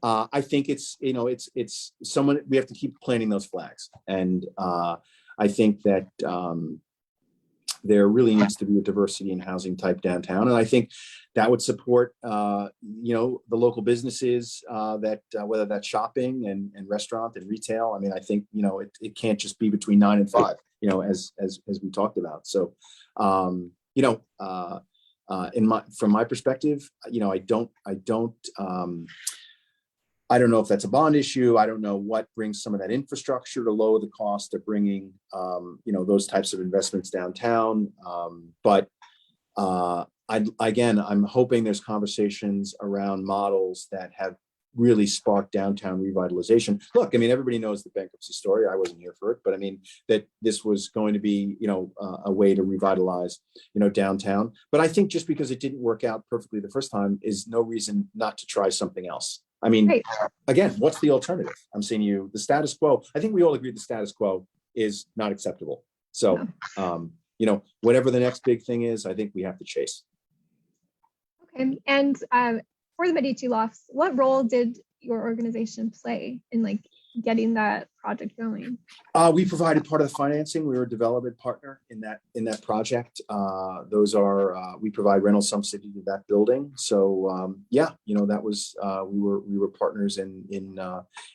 I think it's, you know, it's someone, we have to keep planting those flags. And I think that there really needs to be a diversity in housing type downtown. And I think that would support, you know, the local businesses that whether that's shopping and restaurant and retail. I mean, I think, you know, it can't just be between 9 and 5, you know, as we talked about. So, you know, from my perspective, you know, I don't know if that's a bond issue. I don't know what brings some of that infrastructure to lower the cost of bringing, you know, those types of investments downtown. But I'm hoping there's conversations around models that have really sparked downtown revitalization. Look, I mean, everybody knows the bankruptcy story. I wasn't here for it, but I mean, that this was going to be, you know, a way to revitalize, you know, downtown. But I think just because it didn't work out perfectly the first time is no reason not to try something else. I mean, again, what's the alternative? I'm saying you, the status quo, I think we all agree the status quo is not acceptable. So, you know, whatever the next big thing is, I think we have to chase. Okay. And for the Medici Lofts, what role did your organization play in like getting that project going? We provided part of the financing. We were a development partner in that project. Those are we provide rental subsidy to that building. So yeah, you know, that was we were partners in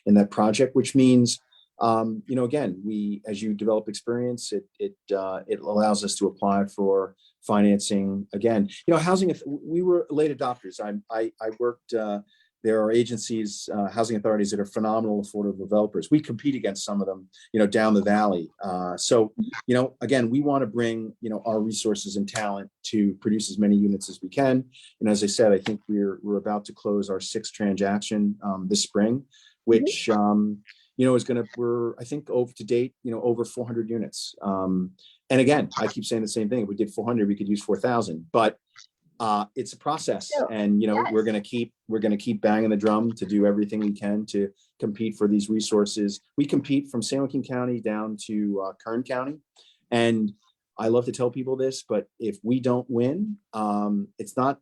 that project, which means you know, again, as you develop experience, it allows us to apply for financing again. You know, housing. We were late adopters. I worked. There are agencies, housing authorities that are phenomenal affordable developers. We compete against some of them, you know, down the valley. So, you know, again, we want to bring, you know, our resources and talent to produce as many units as we can. And as I said, I think we're about to close our 6th transaction this spring, which, you is going to, we're, I think over to date, over 400 units. And again, I keep saying the same thing. If we did 400, we could use 4,000, but it's a process. And, Yes. we're going to keep banging the drum to do everything we can to compete for these resources. We compete from San Joaquin County down to Kern County. And I love to tell people this, but if we don't win, it's not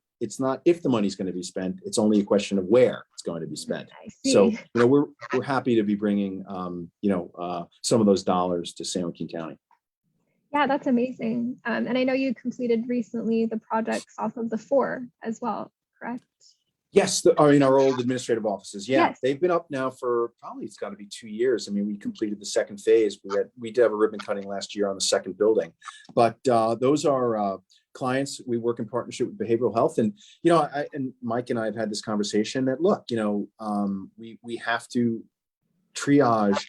if the money's going to be spent, it's only a question of where it's going to be spent. So, we're happy to be bringing, some of those dollars to San Joaquin County. Yeah, that's amazing. And I know you completed recently the projects off of the 4 as well, correct? Yes, our old administrative offices. Yeah, Yes. They've been up now for probably, it's got to be 2 years. I mean, we completed the second phase. We did have a ribbon cutting last year on the second building, but those are clients. We work in partnership with behavioral health, and and Mike and I have had this conversation that look, we have to triage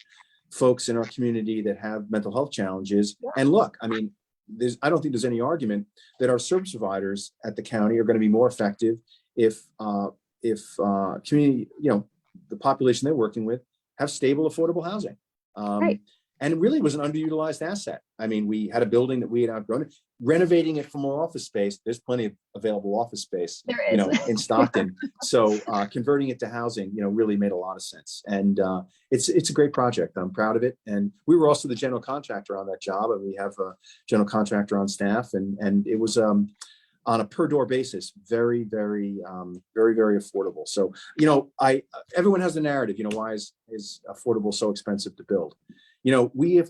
folks in our community that have mental health challenges. Yeah. And look, I mean, I don't think there's any argument that our service providers at the county are going to be more effective if community, the population they're working with have stable, affordable housing. Right. And it really was an underutilized asset. I mean, we had a building that we had outgrown, renovating it for more office space. There's plenty of available office space, in Stockton. So converting it to housing, really made a lot of sense. And it's a great project. I'm proud of it. And we were also the general contractor on that job, and we have a general contractor on staff. And it was on a per door basis, very, very, very, very affordable. So, everyone has a narrative, why is affordable so expensive to build? We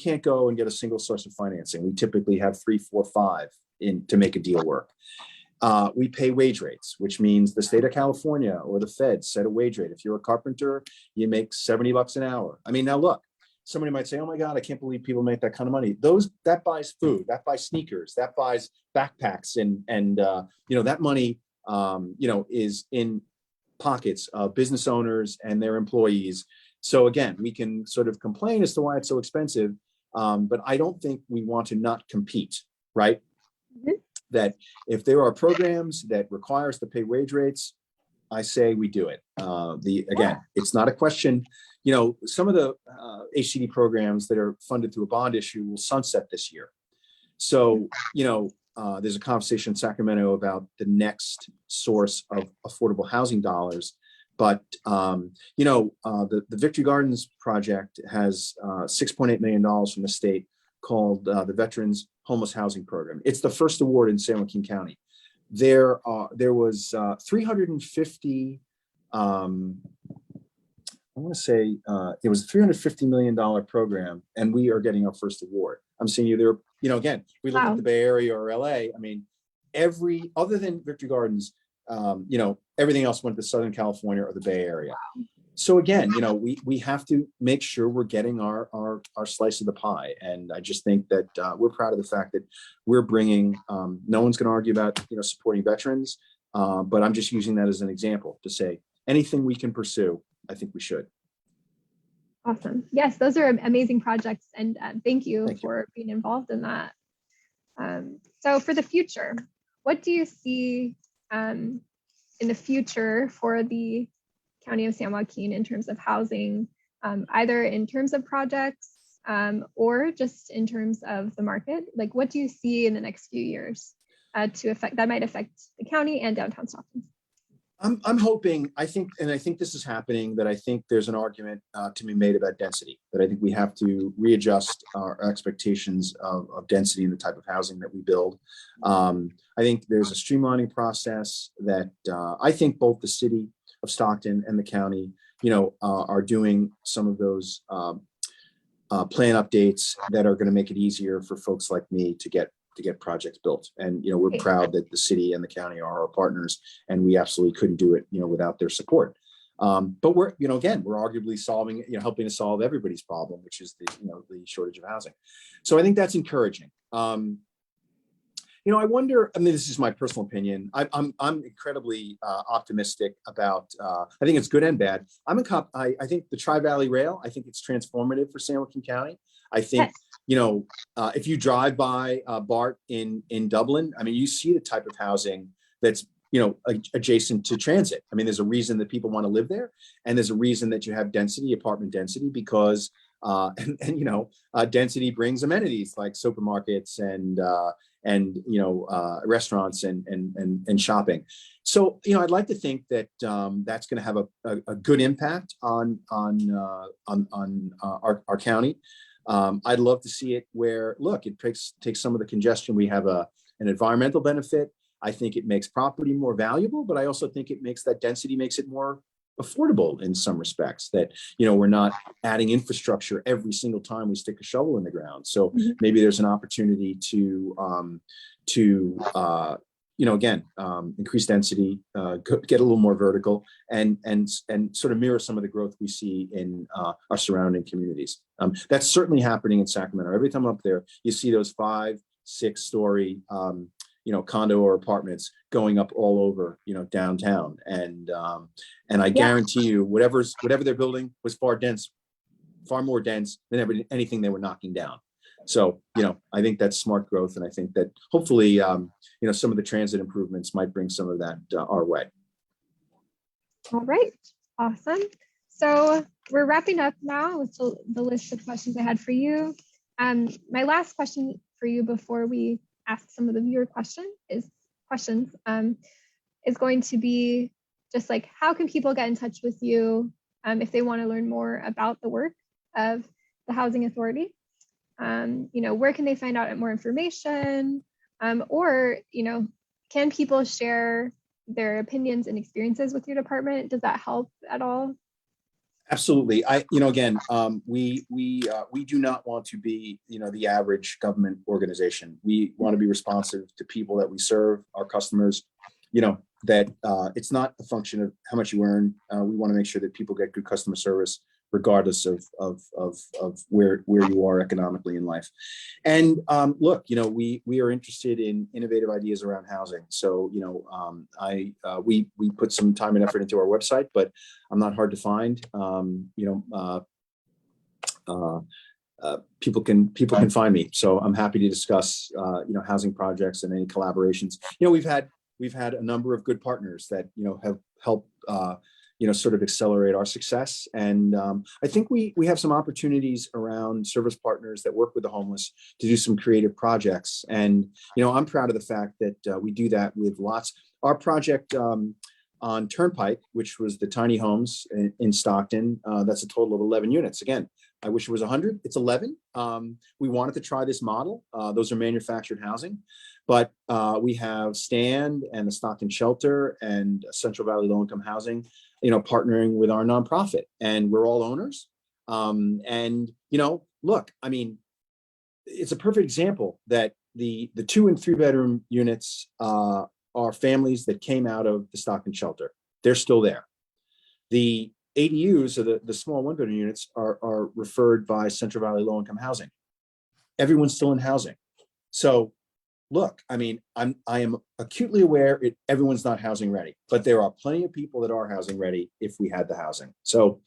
can't go and get a single source of financing. We typically have 3, 4, 5 to make a deal work. We pay wage rates, which means the state of California or the Fed set a wage rate. If you're a carpenter, you make $70 an hour. I mean, now look, somebody might say, oh my God, I can't believe people make that kind of money. That buys food, that buys sneakers, that buys backpacks. And that money, is in pockets of business owners and their employees. So again, we can sort of complain as to why it's so expensive, but I don't think we want to not compete, right? Mm-hmm. That if there are programs that require us to pay wage rates, I say we do it. It's not a question. Some of the HCD programs that are funded through a bond issue will sunset this year. So, there's a conversation in Sacramento about the next source of affordable housing dollars. But, the Victory Gardens project has $6.8 million from the state called the Veterans Homeless Housing Program. It's the first award in San Joaquin County. There was 350, I want to say it was a $350 million program, and we are getting our first award. I'm seeing you there, again, we look at the Bay Area or LA, I mean, other than Victory Gardens, everything else went to Southern California or the Bay Area. Wow. So again, we have to make sure we're getting our slice of the pie. And I just think that we're proud of the fact that we're bringing, no one's going to argue about, supporting veterans, but I'm just using that as an example to say anything we can pursue, I think we should. Awesome. Yes, those are amazing projects. And thank you for being involved in that. So for the future, what do you see in the future for the County of San Joaquin in terms of housing, either in terms of projects or just in terms of the market? Like, what do you see in the next few years that might affect the county and downtown Stockton? I'm hoping, I think this is happening, that I think there's an argument to be made about density, that I think we have to readjust our expectations of density in the type of housing that we build. I think there's a streamlining process that I think both the city of Stockton and the county, are doing some of those plan updates that are going to make it easier for folks like me to get projects built. And, we're proud that the city and the county are our partners, and we absolutely couldn't do it, without their support. But we're, again, we're arguably solving, helping to solve everybody's problem, which is the shortage of housing. So I think that's encouraging. I wonder, I mean, this is my personal opinion. I'm incredibly optimistic about, I think it's good and bad. I think the Tri-Valley Rail, I think it's transformative for San Joaquin County. I think, if you drive by BART in Dublin, I mean, you see the type of housing that's adjacent to transit. I mean, there's a reason that people want to live there, and there's a reason that you have density, apartment density, because density brings amenities like supermarkets and restaurants and shopping. So I'd like to think that that's going to have a good impact on our county. I'd love to see it where, look, it takes some of the congestion. We have an environmental benefit. I think it makes property more valuable, but I also think it makes that density makes it more affordable in some respects, that we're not adding infrastructure every single time we stick a shovel in the ground. So maybe there's an opportunity to increase density, get a little more vertical, and sort of mirror some of the growth we see in our surrounding communities. That's certainly happening in Sacramento. Every time I'm up there, you see those 5-6 story condo or apartments going up all over downtown, and I guarantee you whatever they're building was far more dense than anything they were knocking down. So I think that's smart growth, and I think that hopefully some of the transit improvements might bring some of that our way. All right, awesome. So we're wrapping up now with the list of questions I had for you. My last question for you before we ask some of the viewer questions is going to be just like, how can people get in touch with you if they want to learn more about the work of the Housing Authority? Where can they find out more information? Or can people share their opinions and experiences with your department? Does that help at all? Absolutely. We do not want to be, the average government organization. We want to be responsive to people that we serve, our customers, that it's not a function of how much you earn. We want to make sure that people get good customer service, regardless of where you are economically in life. And look, we are interested in innovative ideas around housing. So we put some time and effort into our website, but I'm not hard to find. People can find me. So I'm happy to discuss housing projects and any collaborations. We've had a number of good partners that have helped sort of accelerate our success. And I think we have some opportunities around service partners that work with the homeless to do some creative projects. And, I'm proud of the fact that we do that with lots. Our project on Turnpike, which was the tiny homes in Stockton, that's a total of 11 units. Again, I wish it was 100. It's 11. We wanted to try this model. Those are manufactured housing, but we have Stand and the Stockton Shelter and Central Valley Low Income Housing, partnering with our nonprofit, and we're all owners. Look, I mean, it's a perfect example that the 2 and 3 bedroom units are families that came out of the Stockton Shelter. They're still there. The ADUs, or the small 1 bedroom units, are referred by Central Valley Low Income Housing. Everyone's still in housing. So look, I mean, I am acutely aware everyone's not housing ready, but there are plenty of people that are housing ready if we had the housing. So,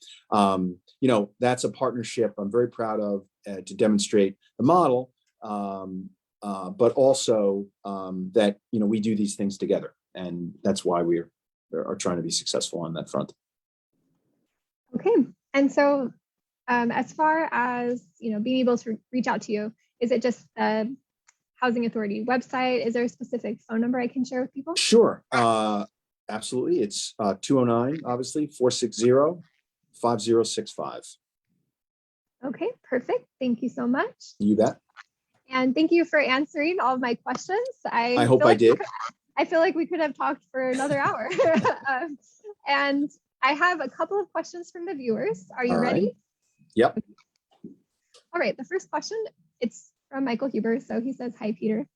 that's a partnership I'm very proud of to demonstrate the model, but also that, we do these things together. And that's why we are trying to be successful on that front. Okay. And so as far as, being able to reach out to you, is it just the Housing Authority website? Is there a specific phone number I can share with people? Sure. Absolutely. It's 209, obviously, 460-5065. Okay, perfect. Thank you so much. You bet. And thank you for answering all of my questions. I hope I did. I feel like we could have talked for another hour. And I have a couple of questions from the viewers. Are you ready? Yep. All right. The first question, it's from Michael Huber. So he says, hi, Peter.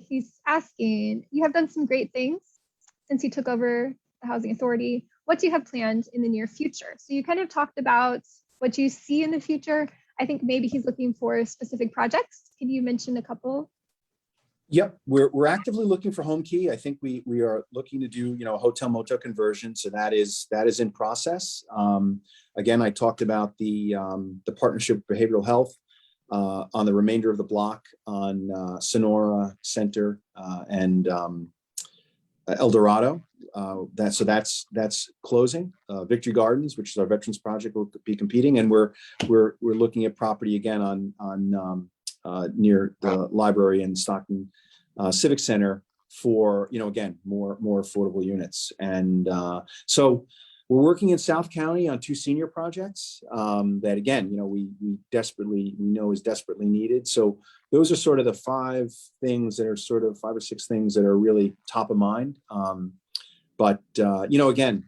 He's asking, you have done some great things since you took over the Housing Authority. What do you have planned in the near future? So you kind of talked about what you see in the future. I think maybe he's looking for specific projects. Can you mention a couple? Yep, we're actively looking for home key. I think we are looking to do a hotel motel conversion, so that is in process. Again, I talked about the partnership with behavioral health on the remainder of the block on Sonora Center and El Dorado. That's closing. Victory Gardens, which is our veterans project, will be competing, and we're looking at property again on near the library and Stockton Civic Center for again more affordable units. And so we're working in South County on 2 senior projects that again we know is desperately needed. So those are sort of the 5 things that are sort of 5 or 6 things that are really top of mind. But again,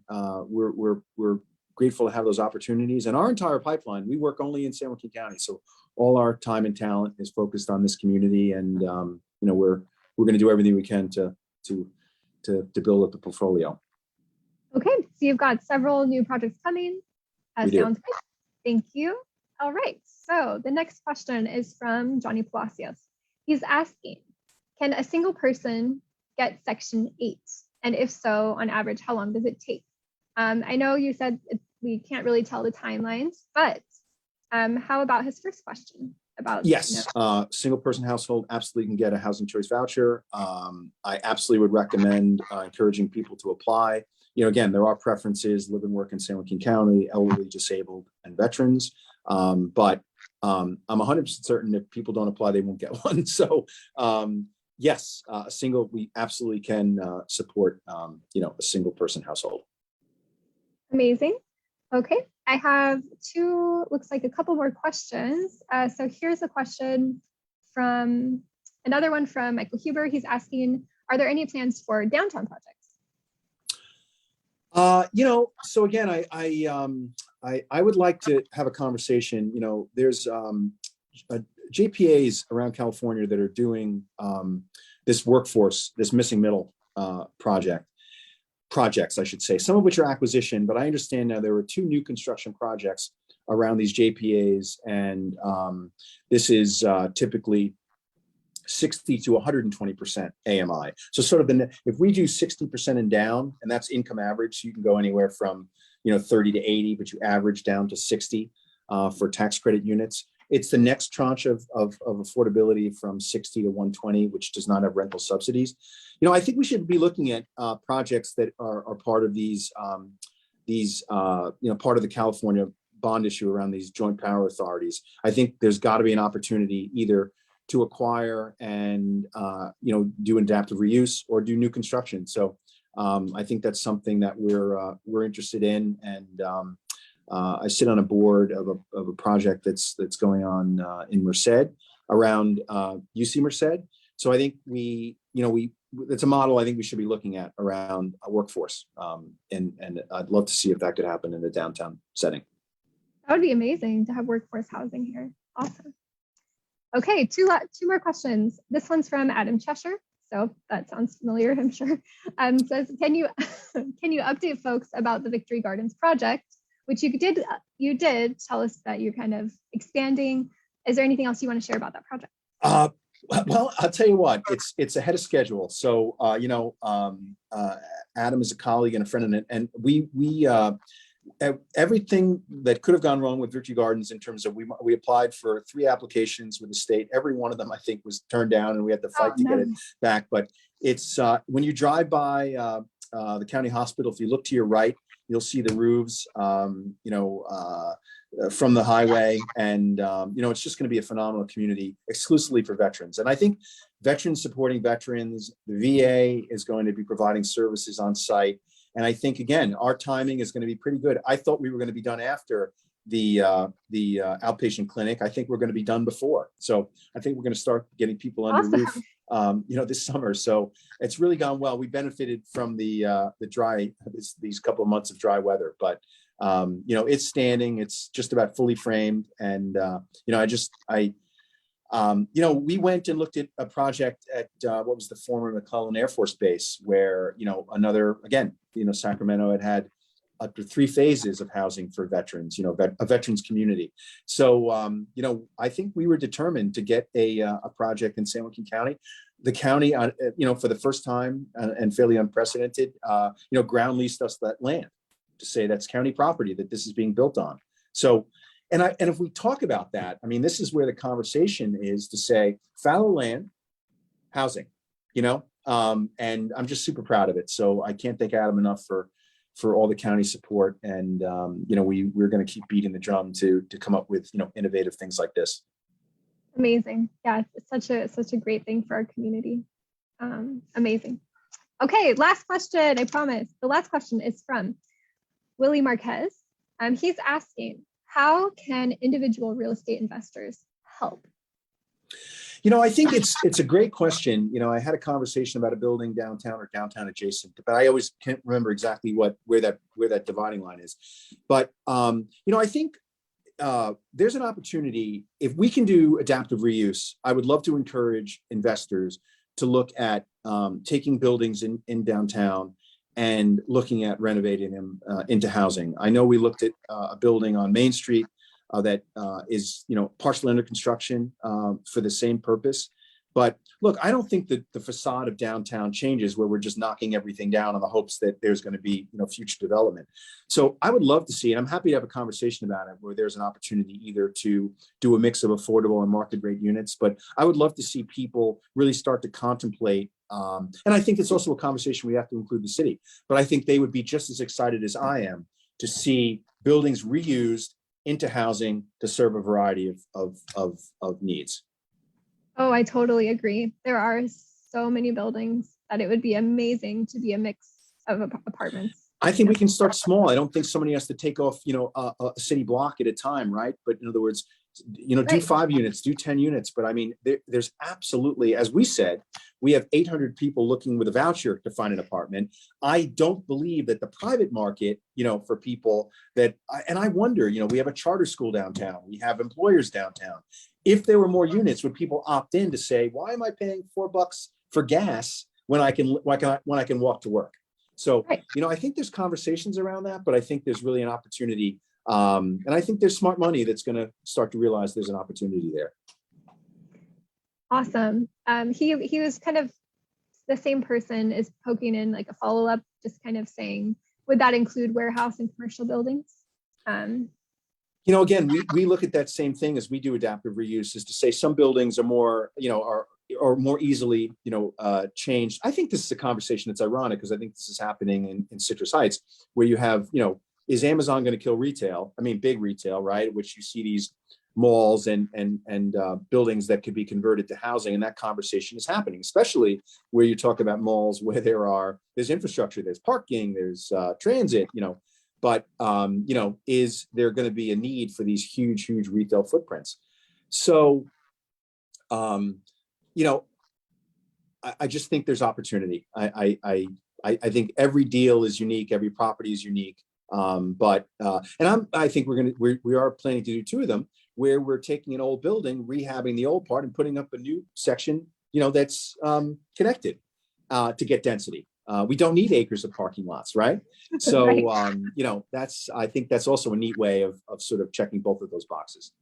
we're grateful to have those opportunities. And our entire pipeline, we work only in San Joaquin County, so all our time and talent is focused on this community. And we're going to do everything we can to build up the portfolio. Okay, so you've got several new projects coming. We do. Sounds good. Thank you. All right, so the next question is from Johnny Palacios. He's asking, can a single person get Section 8? And if so, on average, how long does it take? I know you said we can't really tell the timelines, but how about his first question? About yes, single person household absolutely can get a housing choice voucher. I absolutely would recommend encouraging people to apply. Again, there are preferences: live and work in San Joaquin County, elderly, disabled, and veterans. But I'm 100% certain if people don't apply, they won't get one. So yes, we absolutely can support a single person household. Amazing. Okay, I have looks like a couple more questions. So here's a question from another one from Michael Huber. He's asking, are there any plans for downtown projects? So again, I would like to have a conversation. There's JPAs around California that are doing this workforce, this missing middle projects, I should say, some of which are acquisition, but I understand now there were 2 new construction projects around these JPAs, and this is typically 60 to 120% AMI. So sort of if we do 60% and down, and that's income average, so you can go anywhere from 30 to 80, but you average down to 60 for tax credit units. It's the next tranche of affordability from 60 to 120, which does not have rental subsidies. I think we should be looking at projects that are part of these part of the California bond issue around these joint power authorities. I think there's got to be an opportunity either to acquire and do adaptive reuse or do new construction. So I think that's something that we're interested in. And I sit on a board of a project that's going on in Merced around UC Merced. So I think it's a model I think we should be looking at around a workforce. And I'd love to see if that could happen in the downtown setting. That would be amazing to have workforce housing here. Awesome. Okay, two more questions. This one's from Adam Cheshire. So that sounds familiar, I'm sure. Says, can you update folks about the Victory Gardens project, which you did tell us that you're kind of expanding. Is there anything else you want to share about that project? Well, I'll tell you what, it's ahead of schedule. So, Adam is a colleague and a friend, and we everything that could have gone wrong with Victory Gardens in terms of we applied for 3 applications with the state. Every one of them, I think, was turned down, and we had to fight to get it back. But it's when you drive by the county hospital, if you look to your right, you'll see the roofs, from the highway, and it's just going to be a phenomenal community exclusively for veterans. And I think veterans supporting veterans, the VA is going to be providing services on site. And I think, again, our timing is going to be pretty good. I thought we were going to be done after the outpatient clinic. I think we're going to be done before. So I think we're going to start getting people under the roof, this summer. So it's really gone well. We benefited from the these couple of months of dry weather, but it's standing. It's just about fully framed. And we went and looked at a project at what was the former McClellan Air Force Base, where Sacramento had up to 3 phases of housing for veterans, a veterans community. So I think we were determined to get a project in San Joaquin County. The county, for the first time and fairly unprecedented, ground leased us that land to say that's county property that this is being built on. So. And if we talk about that, I mean, this is where the conversation is to say fallow land, housing, And I'm just super proud of it. So I can't thank Adam enough for all the county support. And, we're going to keep beating the drum to come up with, innovative things like this. Amazing. Yeah, it's such a great thing for our community. Amazing. Okay, last question, I promise. The last question is from Willie Marquez. He's asking, how can individual real estate investors help? I think it's a great question. I had a conversation about a building downtown or downtown adjacent, but I always can't remember exactly where that dividing line is. But I think there's an opportunity. If we can do adaptive reuse, I would love to encourage investors to look at taking buildings in downtown and looking at renovating them into housing. I know we looked at a building on Main Street that is, partially under construction for the same purpose. But look, I don't think that the facade of downtown changes where we're just knocking everything down in the hopes that there's going to be, future development. So I would love to see, and I'm happy to have a conversation about it, where there's an opportunity either to do a mix of affordable and market rate units. But I would love to see people really start to contemplate. And I think it's also a conversation we have to include the city. But I think they would be just as excited as I am to see buildings reused into housing to serve a variety of needs. Oh, I totally agree. There are so many buildings that it would be amazing to be a mix of apartments. I think we can start small. I don't think somebody has to take off, a city block at a time, right? But in other words, do 5 units, do 10 units. But I mean, there's absolutely, as we said, we have 800 people looking with a voucher to find an apartment. I don't believe that the private market, for people that, and I wonder, we have a charter school downtown, we have employers downtown. If there were more units, would people opt in to say, why am I paying $4 for gas when I can walk to work? So, I think there's conversations around that, but I think there's really an opportunity. And I think there's smart money that's going to start to realize there's an opportunity there. Awesome. He was kind of the same person is poking in like a follow-up, just kind of saying, would that include warehouse and commercial buildings? Again, we look at that same thing as we do adaptive reuse, is to say some buildings are more, are more easily, changed. I think this is a conversation that's ironic because I think this is happening in Citrus Heights, where you have, is Amazon going to kill retail? I mean, big retail, right? Which you see these malls and buildings that could be converted to housing, and that conversation is happening, especially where you talk about malls where there's infrastructure, there's parking, there's transit, but is there going to be a need for these huge retail footprints? So, I just think there's opportunity. I think every deal is unique, every property is unique. I think we are planning to do 2 of them, where we're taking an old building, rehabbing the old part and putting up a new section, that's connected to get density. We don't need acres of parking lots, right? So, right. I think that's also a neat way of sort of checking both of those boxes.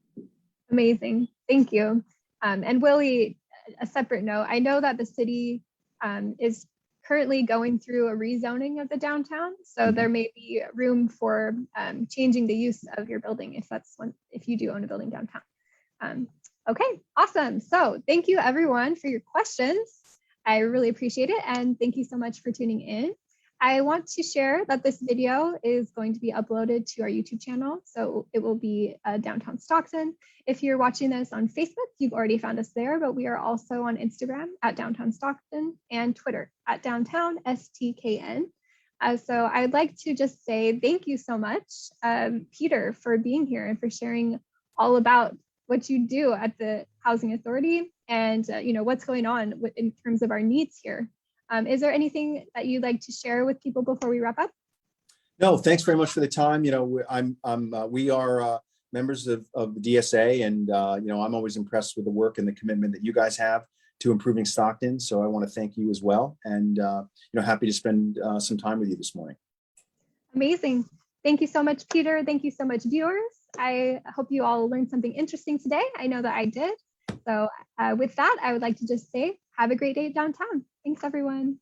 Amazing. Thank you. And Willie, a separate note, I know that the city is currently going through a rezoning of the downtown. So there may be room for changing the use of your building if you do own a building downtown. Okay, awesome. So thank you everyone for your questions. I really appreciate it. And thank you so much for tuning in. I want to share that this video is going to be uploaded to our YouTube channel. So it will be Downtown Stockton. If you're watching this on Facebook, you've already found us there, but we are also on Instagram at Downtown Stockton and Twitter at Downtown STKN. So I'd like to just say thank you so much, Peter, for being here and for sharing all about what you do at the Housing Authority and what's going on in terms of our needs here. Is there anything that you'd like to share with people before we wrap up? No, thanks very much for the time. We are members of the DSA, and I'm always impressed with the work and the commitment that you guys have to improving Stockton. So I want to thank you as well, and happy to spend some time with you this morning. Amazing. Thank you so much, Peter. Thank you so much, viewers. I hope you all learned something interesting today. I know that I did. So with that, I would like to just say, have a great day downtown. Thanks, everyone.